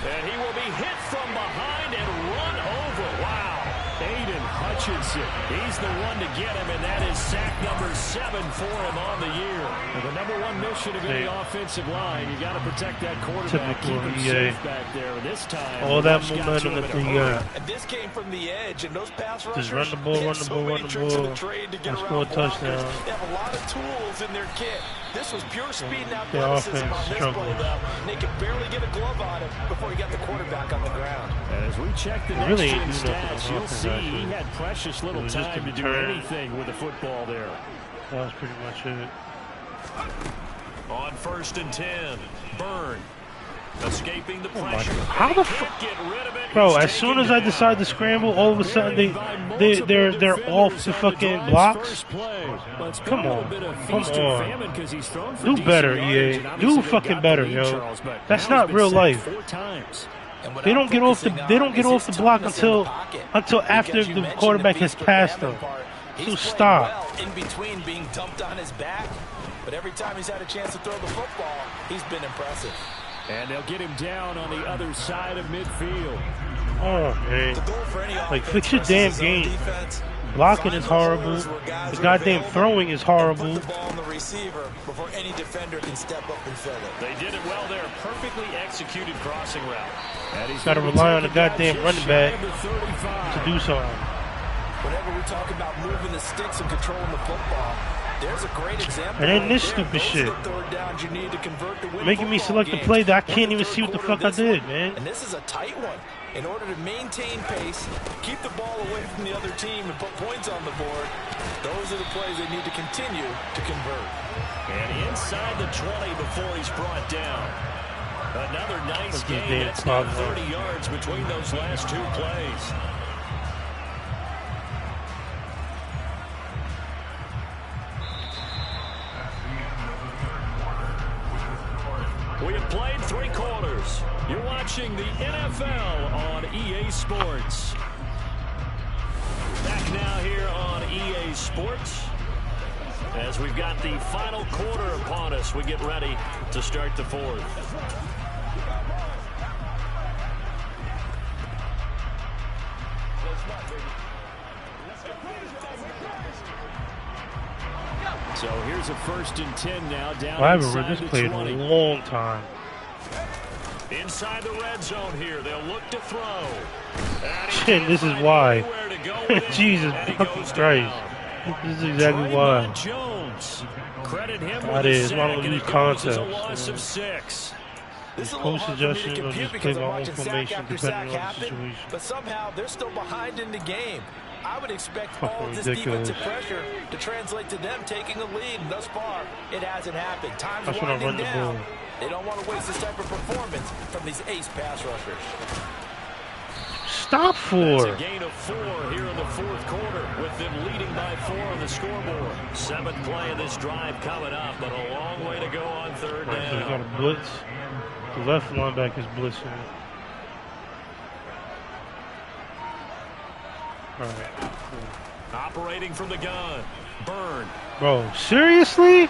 And he will be hit from behind and run over. Wow. Aiden Hutchinson. He's the one to get him, and that is sack number 7 for him on the year. And the #1 mission of any offensive line, you got to protect that quarterback. Keep him safe back there. This time, all that momentum that they got. And this came from the edge, and those pass rushers just run the ball, run the ball, run the ball. And score a touchdown. They have a lot of tools in their kit. This was pure speed and athleticism on this play, though. They could barely get a glove on him before he got the quarterback on the ground. And as we check the next-gen stats, you'll see he had precious little time to do anything with the football there. That was pretty much it. On 1st and 10, Byrne. Escaping the Oh my pressure. God. How the fuck? Bro, as soon as I decide to scramble, all of a sudden they're off the fucking blocks. Come on. Come on. Do better, EA. Do fucking better, yo. That's not real life. They don't get off the block until after the quarterback has passed them. So stop. In between being dumped on his back, but every time he's had a chance to throw the football, he's been impressive. And they'll get him down on the other side of midfield. Oh, man. Like, fix your damn game. Blocking is horrible. The goddamn throwing is horrible. Put the ball on the receiver before any defender can step up and fill it. They did it well there. Perfectly executed crossing route. Got to rely on the goddamn running back to do something. Whenever we talk about moving the sticks and controlling the football, there's a great example. And then this stupid shit. Making me select a play that I can't even see what the fuck I did, man. And this is a tight one. In order to maintain pace, keep the ball away from the other team, and put points on the board, those are the plays they need to continue to convert. And inside the 20 before he's brought down. Another nice game. It's not 30 yards between those last two plays. We have played 3 quarters. You're watching the NFL on EA Sports. Back now here on EA Sports. As we've got the final quarter upon us, we get ready to start the fourth. So here's a 1st and 10 now down inside this the played 20. a long time. Inside the red zone here, they'll look to throw. Shit, this is why. Jesus fucking Christ. This is exactly why. Jones. Credit him That with is, why don't use concepts? A loss of 6. This is a Coach little hard for me to suggestions or compute just because play I'm my own watching sack formation after depending sack on the happen, situation. but somehow they're still behind in the game. I would expect all Fucking of this ridiculous. defensive pressure to translate to them taking a lead, and thus far, it hasn't happened. Time's That's when I winding run the down. ball. They don't want to waste this type of performance from these ace pass rushers. Stop That's for. a gain of 4 here in the 4th quarter, with them leading by 4 on the scoreboard. 7th play of this drive coming up, but a long way to go on 3rd Right, so we got down. a blitz. The left linebacker is blitzing. Alright, cool. Operating from the gun. Burn. Bro, seriously?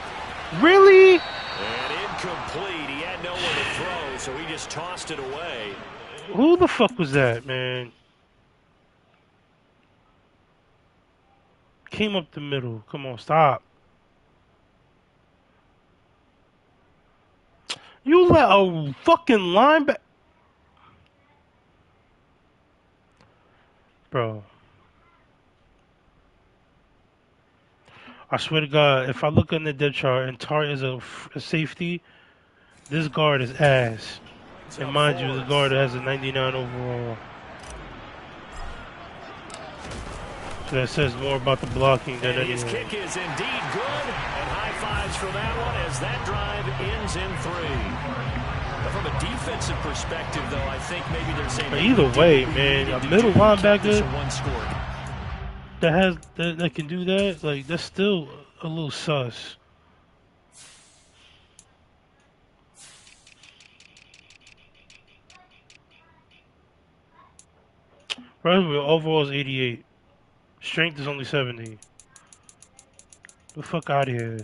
Really? And incomplete. He had nowhere to throw, so he just tossed it away. Who the fuck was that, man? Came up the middle. Come on, stop. You let a fucking linebacker... Bro. I swear to God, if I look on the depth chart and Tart is a safety, this guard is ass. And mind you, the guard has a 99 overall. So that says more about the blocking than And his anything. kick is indeed good, and high fives for that one as that drive ends in 3. But from a defensive perspective, though, I think maybe they're saying... But either way, man, a middle linebacker that can do that, like, that's still a little sus. Right, overall is 88. Strength is only 70. The fuck out of here.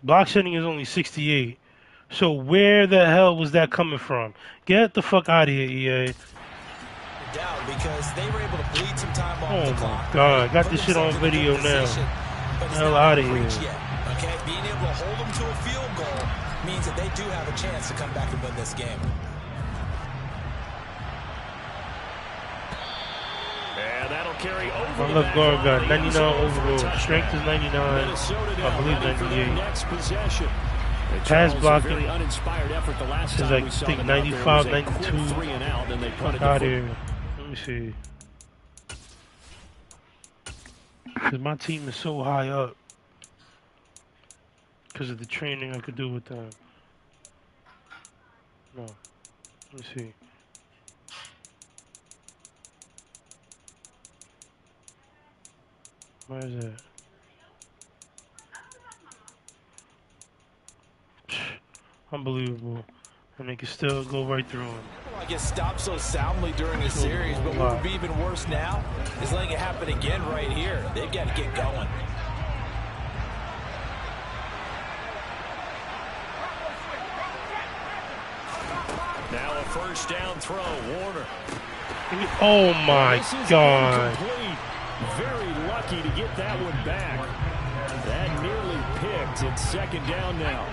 Block setting is only 68. So where the hell was that coming from? Get the fuck out of here, EA. Down because they were able to bleed some time off Oh the my clock. God, got Put this shit on themselves in a video good now. position, but it's Hell not outta out of reach here. yet. Okay, being able to hold them to a field goal means that they do have a chance to come back and win this game. And that'll carry over My the left guard got back line. 99 overall. Strength is 99. I believe 98. Next possession. Pass blocking Very uninspired effort the last is time like, we saw I think them out there. 95, It was a quick 92. 3 and out, and they Fuck punted out the here. Let me see. Because my team is so high up. Because of the training I could do with them. No. Let me see. Where is that? Unbelievable. And they can still go right through him. I get stopped so soundly during the series, but what would be even worse now is letting it happen again right here. They've got to get going. Now a first down throw, Warner. Oh my God. Incomplete. Very lucky to get that one back. That nearly picked. It's second down now.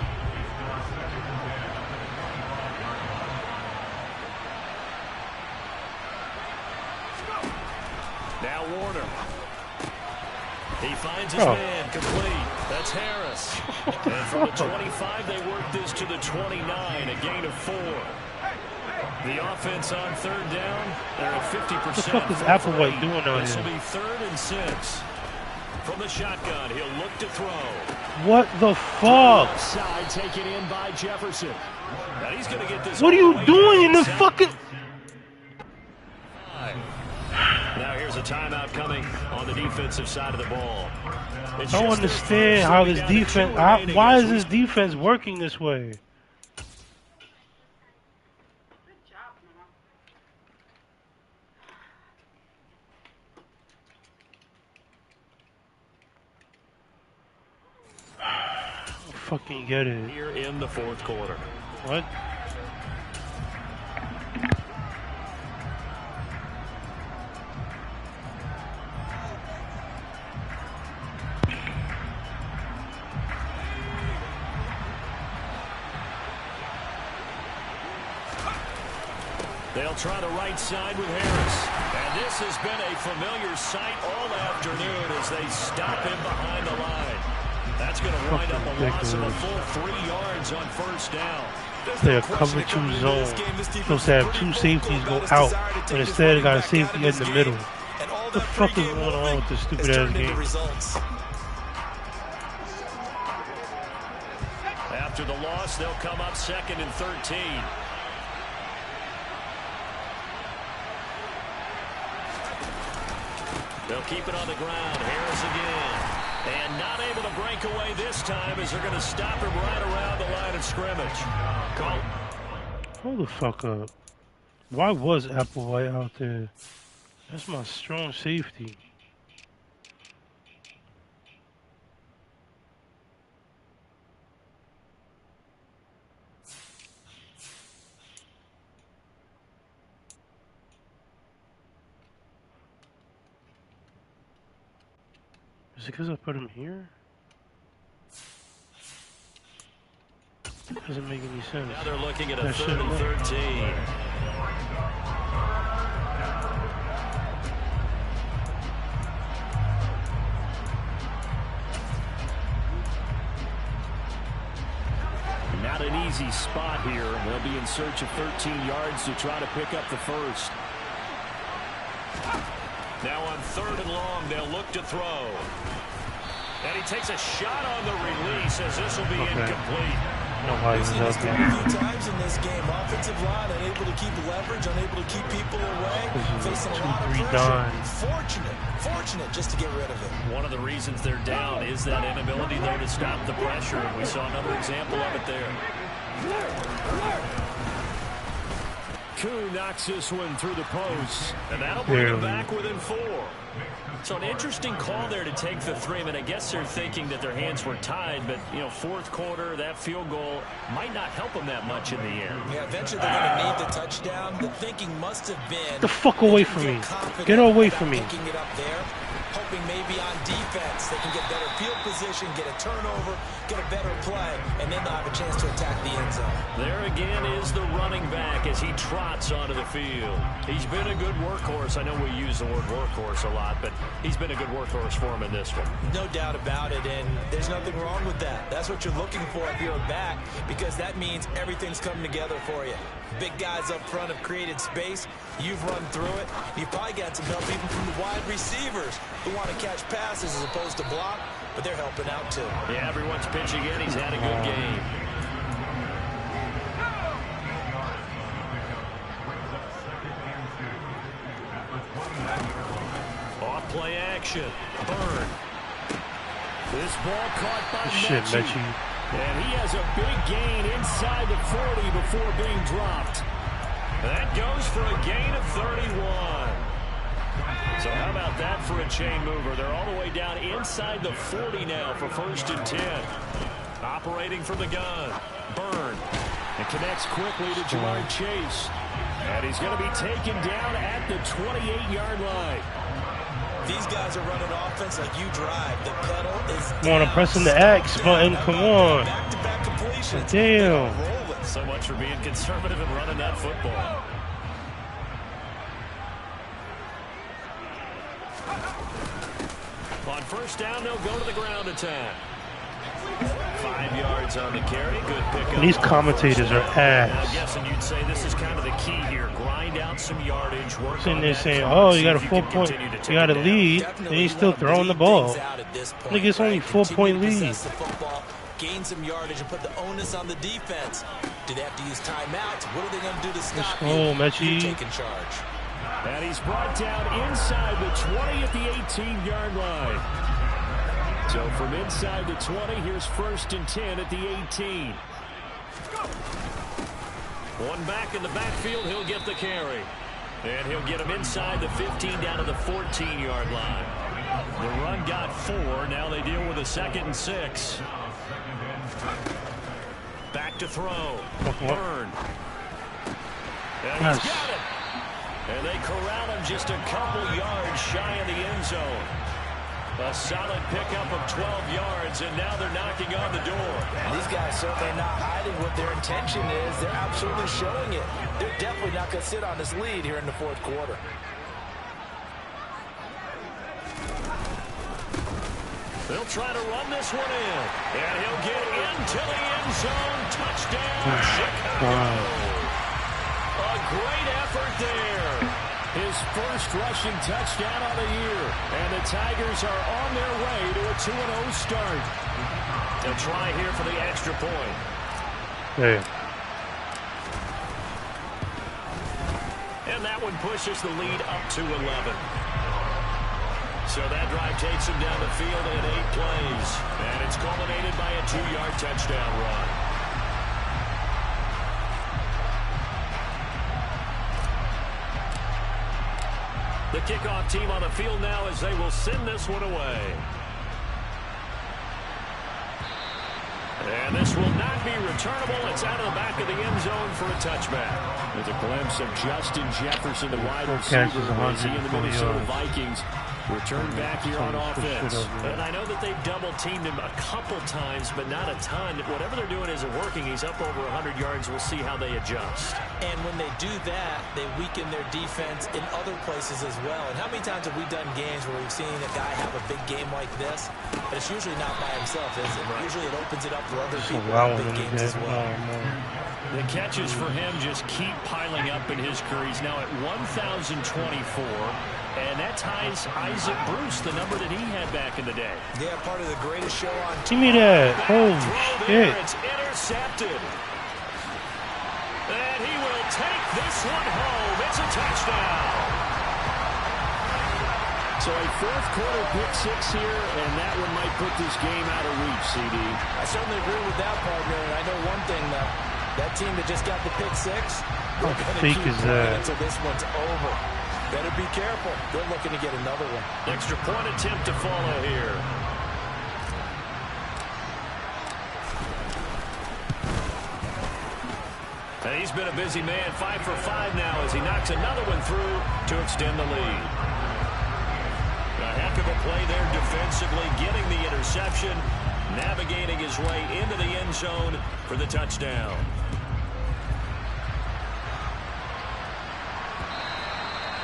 Now Warner. He finds his man complete. That's Harris. And from the 25, they work this to the 29, a gain of 4. The offense on third down, they're at 50%. What the fuck is Applewhite doing out here? This will be 3rd and 6. From the shotgun, he'll look to throw. What the fuck? Side taken in by Jefferson. Now he's going to get this. What are you doing in the fucking... Now here's a timeout coming on the defensive side of the ball. I don't understand how this defense... Why is this defense working this way? Fucking get it. Here in the 4th quarter. What? They'll try the right side with Harris. And this has been a familiar sight all afternoon as they stop him behind the line. That's going to wind up a loss of a full 3 yards on first down. They're a cover 2 zone. Supposed to have 2 safeties go out, but instead they got a safety in the middle. What the fuck is going on with this stupid ass game? After the loss, they'll come up 2nd and 13. They'll keep it on the ground. Harris again. And not able to break away this time as they're going to stop him right around the line of scrimmage. Call. Hold the fuck up. Why was Applewhite out there? That's my strong safety. Is it because I put him here? Doesn't make any sense. Now they're looking at a 3rd and 13. Not an easy spot here. They'll be in search of 13 yards to try to pick up the first. Now on 3rd and long, they'll look to throw. And he takes a shot on the release as this will be incomplete. We've seen this come a few times in this game. Offensive line unable to keep leverage, unable to keep people away, facing a lot of pressure. Fortunate just to get rid of it. One of the reasons they're down is that inability, though, to stop the pressure. And we saw another example of it there. Koo knocks this one through the post, and that'll bring him back within 4. So an interesting call there to take the 3. I mean, I guess they're thinking that their hands were tied, but, you know, 4th quarter, that field goal might not help them that much in the end. Yeah, eventually they're going to need the touchdown. The thinking must have been... Get the fuck away from me. Get away from me. Picking it up there, hoping maybe on defense they can get better field position, get a turnover, get a better play, and then they'll have a chance to attack the end zone. There again is the running back as he trots onto the field. He's been a good workhorse. I know we use the word workhorse a lot, but he's been a good workhorse for him in this one. No doubt about it, and there's nothing wrong with that. That's what you're looking for if you're a back, because that means everything's coming together for you. Big guys up front have created space. You've run through it. You've probably got some help even from the wide receivers. who want to catch passes as opposed to block, but they're helping out too. Yeah, everyone's pitching in. He's had a good game. Off play action. Burn. This ball caught by Mechie. And he has a big gain inside the 40 before being dropped. That goes for a gain of 31. So how about that for a chain mover? They're all the way down inside the 40 now for 1st and 10. Operating from the gun. Burn. It connects quickly to Jamar Chase. And he's going to be taken down at the 28-yard line. These guys are running offense like you drive. The pedal is down. Come on, I'm pressing the X button. Come on. Back-to-back completions. Damn. So much for being conservative and running that football. On 1st down, they'll go to the ground attack. 5 yards on the carry. Good pickup. These commentators are ass. I'm guessing you'd say this is kind of the key here. Grind out some yardage. Work Sitting on there that saying, front, oh, you see got a if you 4 can point, continue to take you got a it down. lead, and he's still throwing the ball. Nigga, it's only 4-point lead. Gain some yardage and put the onus on the defense. Do they have to use timeouts? What are they going to do to stop you? Oh, Mechie. Taking charge. And he's brought down inside the 20 at the 18-yard line. So from inside the 20, here's 1st and 10 at the 18. One back in the backfield, he'll get the carry. And he'll get him inside the 15 down to the 14-yard line. The run got 4. Now they deal with a 2nd and 6. Back to throw. Burn. And he's got it. And they corral him just a couple yards shy of the end zone. A solid pickup of 12 yards, and now they're knocking on the door. And these guys certainly not hiding what their intention is. They're absolutely showing it. They're definitely not going to sit on this lead here in the 4th quarter. They'll try to run this one in. And he'll get into the end zone. Touchdown, Chicago. A great effort there. His first rushing touchdown of the year. And the Tigers are on their way to a 2-0 start. They'll try here for the extra point. Hey. And that one pushes the lead up to 11. So that drive takes him down the field in 8 plays. And it's culminated by a 2-yard touchdown run. The kickoff team on the field now as they will send this one away. And this will not be returnable. It's out of the back of the end zone for a touchback. With a glimpse of Justin Jefferson, the wide receiver, as he and the Minnesota Vikings return back here on offense. And I know that they've double-teamed him a couple times, but not a ton. Whatever they're doing isn't working. He's up over 100 yards. We'll see how they adjust. And when they do that, they weaken their defense in other places as well. And how many times have we done games where we've seen a guy have a big game like this, but it's usually not by himself, is it? Right. Usually it opens it up for other people in big games as well. The catches for him just keep piling up in his career. He's now at 1,024. And that ties Isaac Bruce, the number that he had back in the day. Yeah, part of the greatest show on TV. Give me that. Holy shit. It's intercepted. And he will take this one home. It's a touchdown. So a 4th quarter pick 6 here, and that one might put this game out of reach, CD. I certainly agree with that, partner. And I know one thing, though. That team that just got the pick 6, they're going to keep playing until this one's over. Better be careful. They're looking to get another one. Extra point attempt to follow here. And he's been a busy man, 5 for 5 now as he knocks another one through to extend the lead. A heck of a play there defensively, getting the interception, navigating his way into the end zone for the touchdown.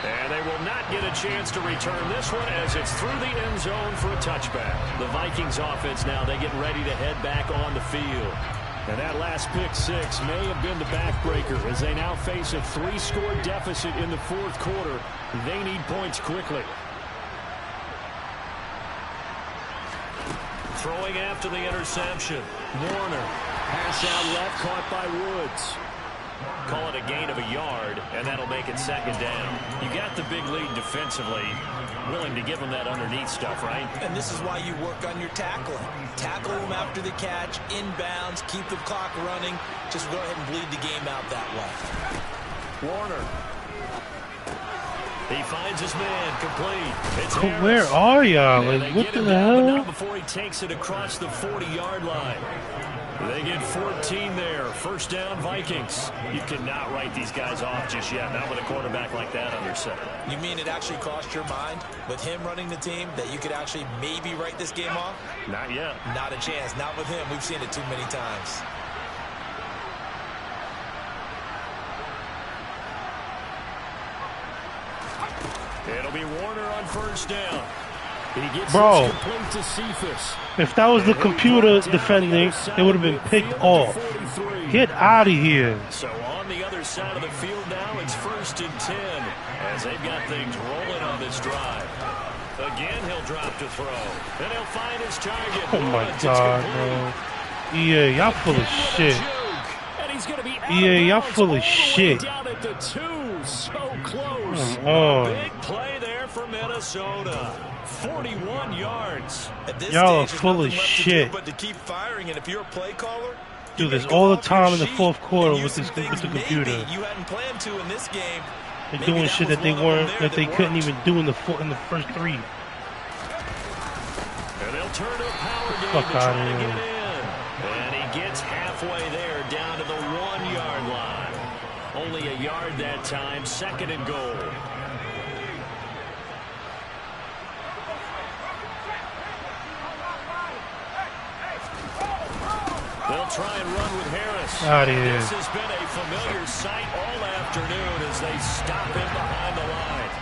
And they will not get a chance to return this one as it's through the end zone for a touchback. The Vikings offense now, they get ready to head back on the field. And that last pick 6 may have been the backbreaker as they now face a 3-score deficit in the 4th quarter. They need points quickly. Throwing after the interception. Warner. Pass out left, caught by Woods. Call it a gain of a yard, and that'll make it second down. You got the big lead defensively. Willing to give them that underneath stuff, right? And this is why you work on your tackling. Tackle them after the catch, inbounds, keep the clock running. Just go ahead and bleed the game out that way. Warner. He finds his man, complete. It's Where are y'all? And Like, they what get the him down, but hell? not before he takes it across the 40-yard line. They get 14 there. First down, Vikings. You cannot write these guys off just yet, not with a quarterback like that under center. You mean it actually crossed your mind with him running the team that you could actually maybe write this game off? Not yet. Not a chance. Not with him. We've seen it too many times. It'll be Warner on first down. He gets Bro, complete to Cephas. if that was the computer defending, it would have been picked off. Get out of here. So on the other side of the field now, it's 1st and 10 as they've got things rolling on this drive. Again, he'll drop to throw. Then he'll find his target. Oh my God, bro. EA, y'all full of shit. EA, y'all full of shit. Down at the 2, so close. Come on. Big play there for Minnesota. 41 yards. Y'all are full of shit. But to keep firing, and if you're a play caller, Do this all the time in the fourth quarter with the computer. You hadn't planned to in this game. They're doing shit that they couldn't even do in the first 3. And they'll turn to a power game Fuck to try outta to here. get in. And he gets halfway there, down to the 1-yard line. Only a yard that time, 2nd and goal. They'll try and run with Harris. Out of here. This has been a familiar sight all afternoon as they stop him behind the line.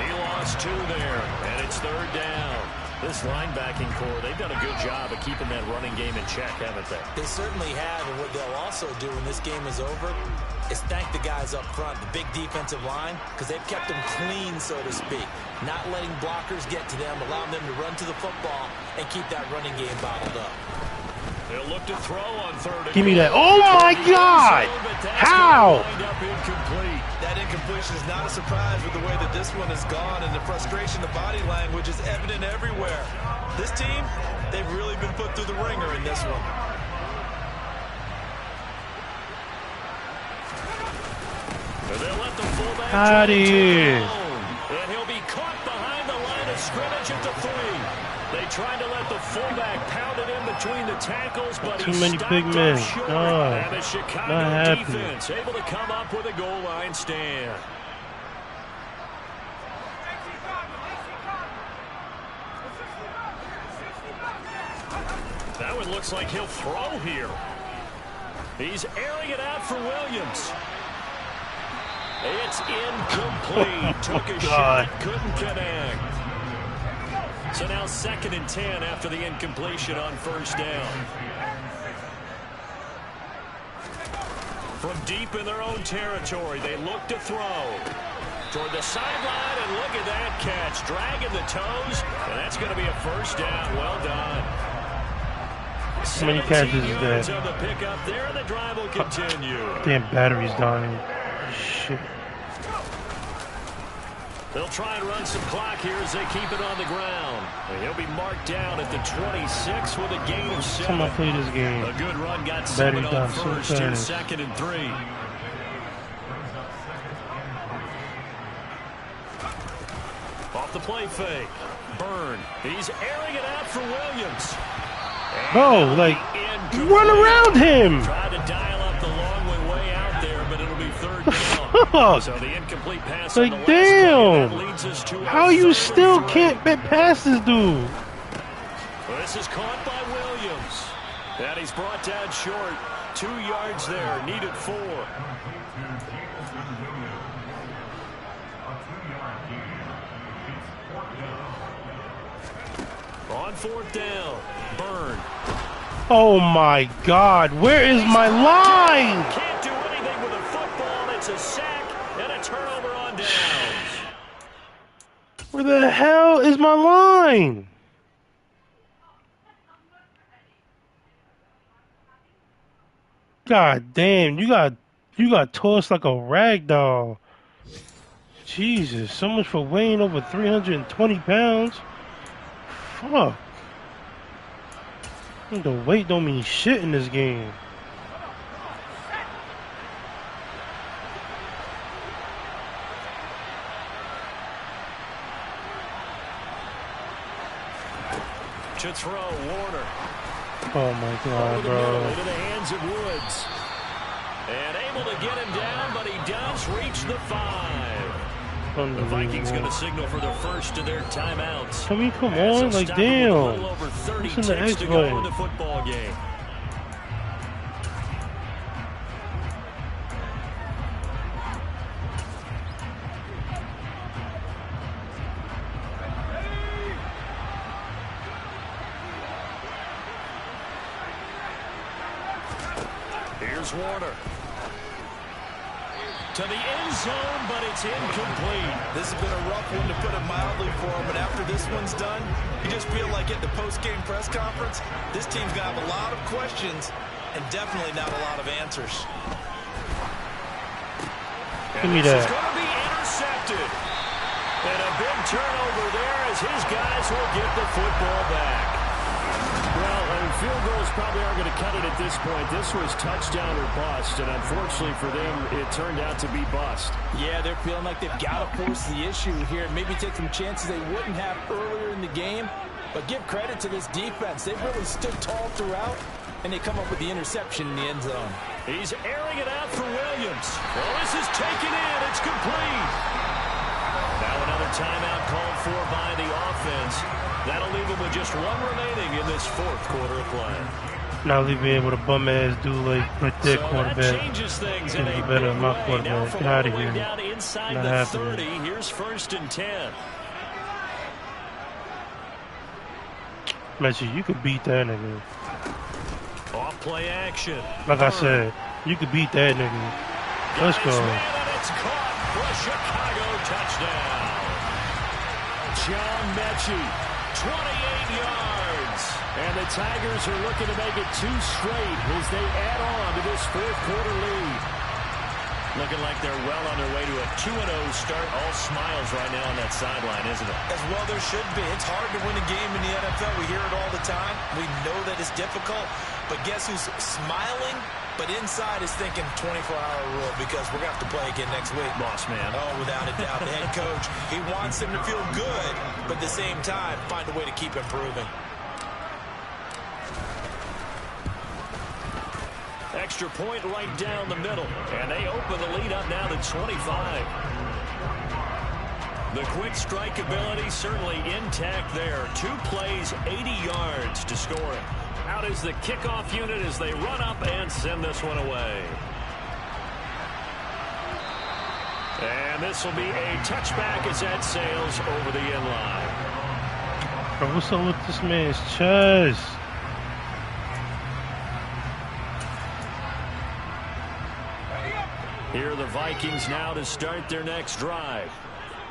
He lost 2 there, and it's 3rd down. This linebacking core, they've done a good job of keeping that running game in check, haven't they? They certainly have, and what they'll also do when this game is over is thank the guys up front, the big defensive line, because they've kept them clean, so to speak. Not letting blockers get to them, allowing them to run to the football and keep that running game bottled up. They'll look to throw on 3rd and Give me goal. that. Oh my God! How? Wind up incomplete. That incompletion is not a surprise with the way that this one has gone, and the frustration, the body language is evident everywhere. This team, they've really been put through the ringer in this one. And they'll let the fullback Out of drive to the here. zone. And he'll be caught behind the line of scrimmage at the 3. They tried to let the fullback pound it in between the tackles, but Too he many stopped big up men. short. God, And the Chicago not happening. defense able to come up with a goal line stand. That one looks like he'll throw here. He's airing it out for Williams. It's incomplete. Took a shot, couldn't connect. So now 2nd and 10 after the incompletion on 1st down. From deep in their own territory, they look to throw. Toward the sideline, and look at that catch. Dragging the toes, and that's going to be a 1st down. Well done. How many catches is yards that? on the pickup there, and the drive will continue. Damn battery's dying. Shit. They'll try and run some clock here as they keep it on the ground. And he'll be marked down at the 26 with a gain of 7. Time I play this game. A good run got Battery 7 on died so 1st. Here's fast. 2nd and 3. Off the play fake. Byrne. He's airing it out for Williams. Bro, like, Incomplete. run around him. Tried to dial up the long way out there, but it'll be 3rd down. Fuck. So the incomplete pass Like, on the last play, damn. that leads us to a How you 3rd still and 3. can't bet past this dude? Well, this is caught by Williams. And he's brought down short. 2 yards there. Needed 4. On 4th down. Byrne. Oh my God, where is my line? Can't do anything with a football. It's a sack and a turnover on downs. Where the hell is my line? God damn, you got tossed like a rag doll. Jesus, so much for weighing over 320 pounds. Fuck. The weight don't mean shit in this game. To throw, Warner. Oh my God, Over the middle, bro. into the hands of Woods. And able to get him down, but he does reach the 5. The Vikings going to signal for the first of their timeouts. I mean, come As on, they'll like stop it with a damn. little over 30 Listen to ticks X to go in button. the football game. Here's Warner. To the end zone, but it's incomplete. This has been a rough one, to put it mildly, for him. But after this one's done, you just feel like at the post-game press conference, this team's going to have a lot of questions and definitely not a lot of answers. Give me This is that. going to be intercepted. And a big turnover there as his guys will get the football back. Well, I mean, field goals probably aren't going to cut it at this point. This was touchdown or bust, and unfortunately for them, it turned out to be bust. Yeah, they're feeling like they've got to force the issue here and maybe take some chances they wouldn't have earlier in the game. But give credit to this defense. They've really stood tall throughout, and they come up with the interception in the end zone. He's airing it out for Williams. Well, this is taken in. It's complete. Now another timeout called for by the offense. That'll leave him with just one remaining in this fourth quarter of play. Now leave me able to bum ass do like their So quarterback. that changes things in He's a better than my big way. Now quarterback. from Get all out the of way here. down inside Not the happening. 30. Here's 1st and 10. Matthew, you could beat that nigga. Off play action. Like I said, you could beat that nigga. Let's Got go. his man, and it's caught for a Chicago touchdown. John Mechie, 28 yards. And the Tigers are looking to make it 2 straight as they add on to this fourth quarter lead. Looking like they're well on their way to a 2-0 start. All smiles right now on that sideline, isn't it? As well there should be. It's hard to win a game in the NFL. We hear it all the time. We know that it's difficult. But guess who's smiling? But inside is thinking 24-hour rule because we're going to have to play again next week. Boss man. Oh, without a doubt. The head coach, he wants them to feel good, but at the same time, find a way to keep improving. Extra point right down the middle. And they open the lead up now to 25. The quick strike ability certainly intact there. 2 plays, 80 yards to score it. Out is the kickoff unit as they run up and send this one away. And this will be a touchback as that sails over the end line. Bro, what's up with this man's chest? Here are the Vikings now to start their next drive.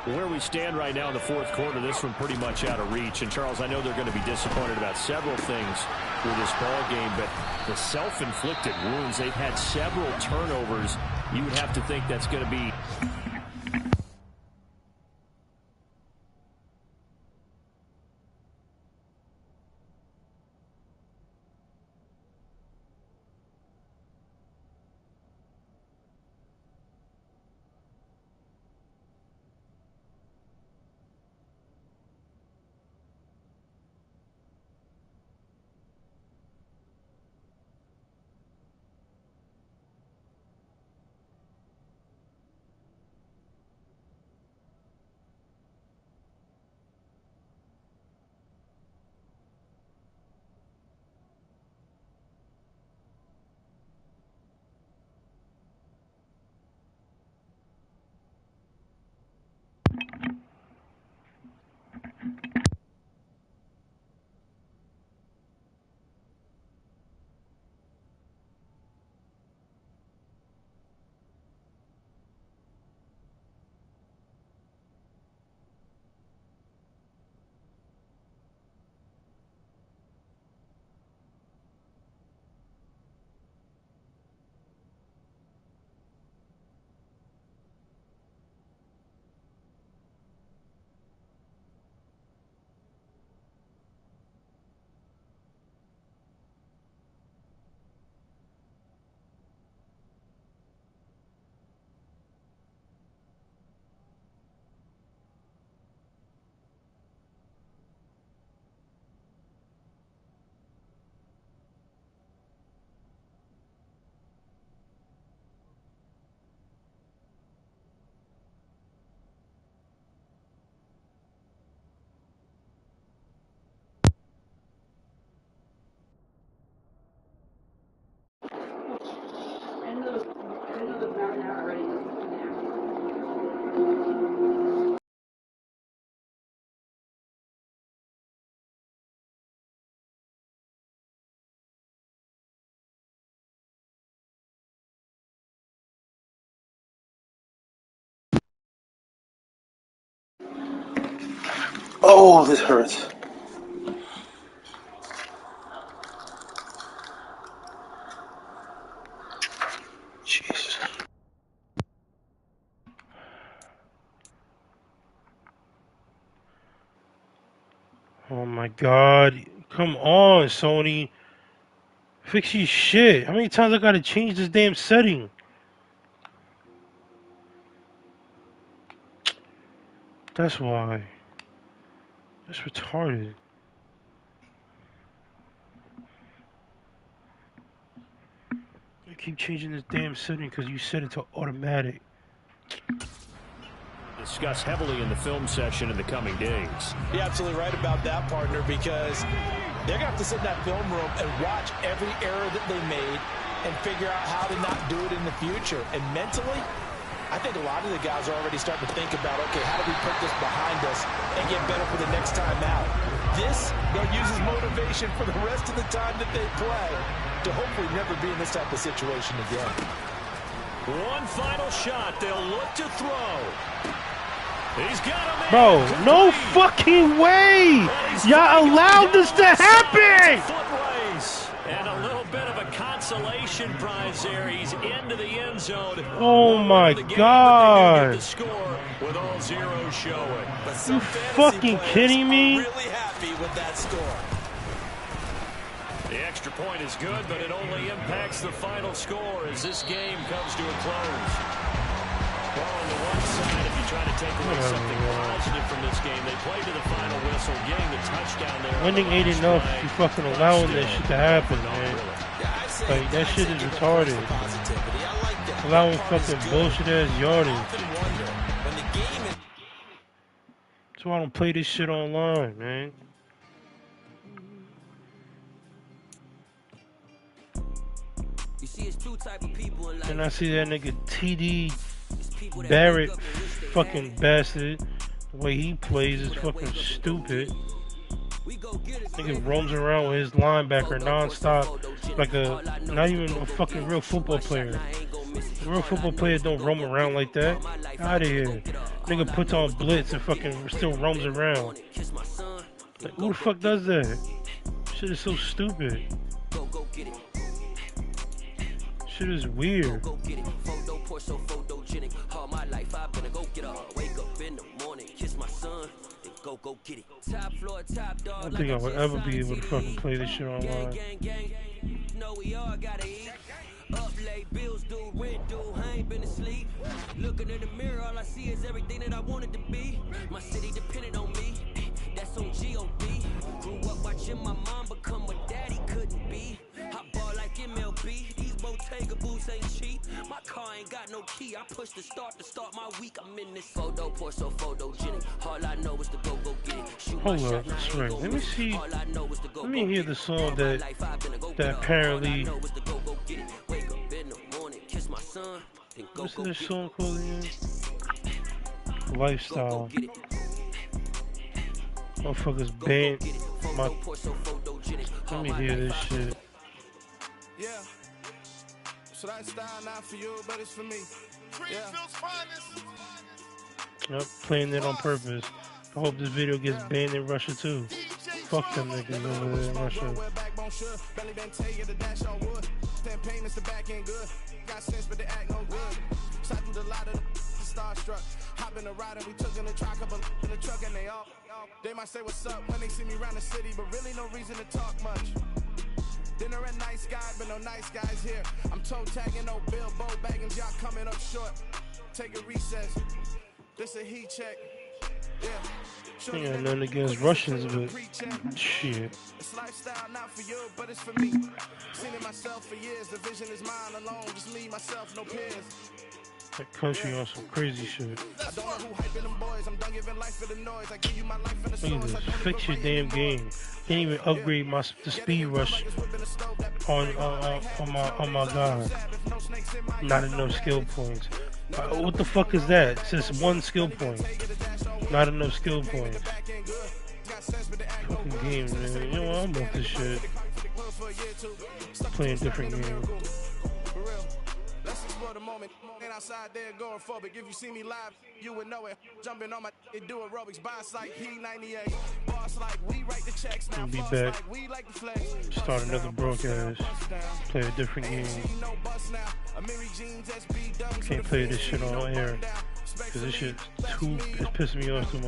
Where we stand right now in the fourth quarter, this one pretty much out of reach. And, Charles, I know they're going to be disappointed about several things with this ball game, but the self-inflicted wounds, they've had several turnovers. You would have to think that's going to be Oh, this hurts. Jesus. Oh my God. Come on, Sony. Fix your shit. How many times I gotta change this damn setting? That's why. That's retarded. I keep changing this damn setting because you set it to automatic. Discuss heavily in the film session in the coming days. You're absolutely right about that, partner, because they're going to have to sit in that film room and watch every error that they made and figure out how to not do it in the future. And mentally, I think a lot of the guys are already starting to think about, okay, how do we put this behind us and get better for the next time out? This, they'll use as motivation for the rest of the time that they play to hopefully never be in this type of situation again. One final shot. They'll look to throw. He's got him. Bro, no fucking way! Y'all allowed this to happen! Foot race. And a little bit of a consolation prize there. He's into the end zone. Oh my God. The score with all zeros showing. But You fucking kidding me? really happy with that score. The extra point is good, but it only impacts the final score as this game comes to a close. Well, on the one side, if you try to take away something positive from this game, they played to the final whistle, getting the touchdown there. Winning ain't enough if you fucking allowing this shit to happen, man. Like, that shit is retarded. Allowing fucking bullshit ass yardage. That's why I don't play this shit online, man. And I see that nigga TD Barrett, fucking bastard. The way he plays is fucking stupid. Nigga roams around with his linebacker nonstop, like not even a fucking real football player. Real football players don't roam around like that. Out of here. Nigga puts on blitz and fucking still roams around. Like, who the fuck does that? Shit is so stupid. Shit is weird. I don't think I would ever be able to fucking play this shit online. Up late, bills due, rent due, I ain't been asleep. Looking in the mirror, all I see is everything that I wanted to be. My city depended on me, that's on G.O.D. Grew up watching my mom become what daddy couldn't be. I ball like MLB, these Bottega boots ain't cheap. My car ain't got no key, I push the start to start my week. I'm in this photo, pour so photogenic. All I know is to go get it. Hold up, that's right. Let me see. Let me hear the song that apparently. What's this song called again? Lifestyle. Motherfuckers banned my. Let me hear this shit. Yeah. So that style not for you, but it's for me. Yep, playing it on purpose. I hope this video gets banned in Russia too. Fuck them niggas over there in Russia. Hop in the ride and we took in the truck, couple in the truck and they might say what's up when they see me around the city, but really no reason to talk much. Dinner at nice guy, but no nice guys here. I'm toe tagging, no Bilbo baggins, y'all coming up short. Take a recess. This a heat check. Yeah. Yeah, nothing against Russians, but shit. It's lifestyle not for you, but it's for me. Seen it myself for years. The vision is mine alone. Just me, myself, no peers. That country on some crazy shit. Look at this. Fix your damn game. Can't even upgrade the speed rush on my guy. Not enough skill points. What the fuck is that? It's just one skill point. Not enough skill points. Fucking games, man. You know I'm off this shit. Playing different games. outside there going phobic. If you see me live, you would know it. Jumping on my do aerobics, boss like P98. Boss like we write the checks now. We'll be Boss back. like we like the flex. Start another broadcast. Play a different game. Can't play this shit on air because this shit it's pissing me off too much.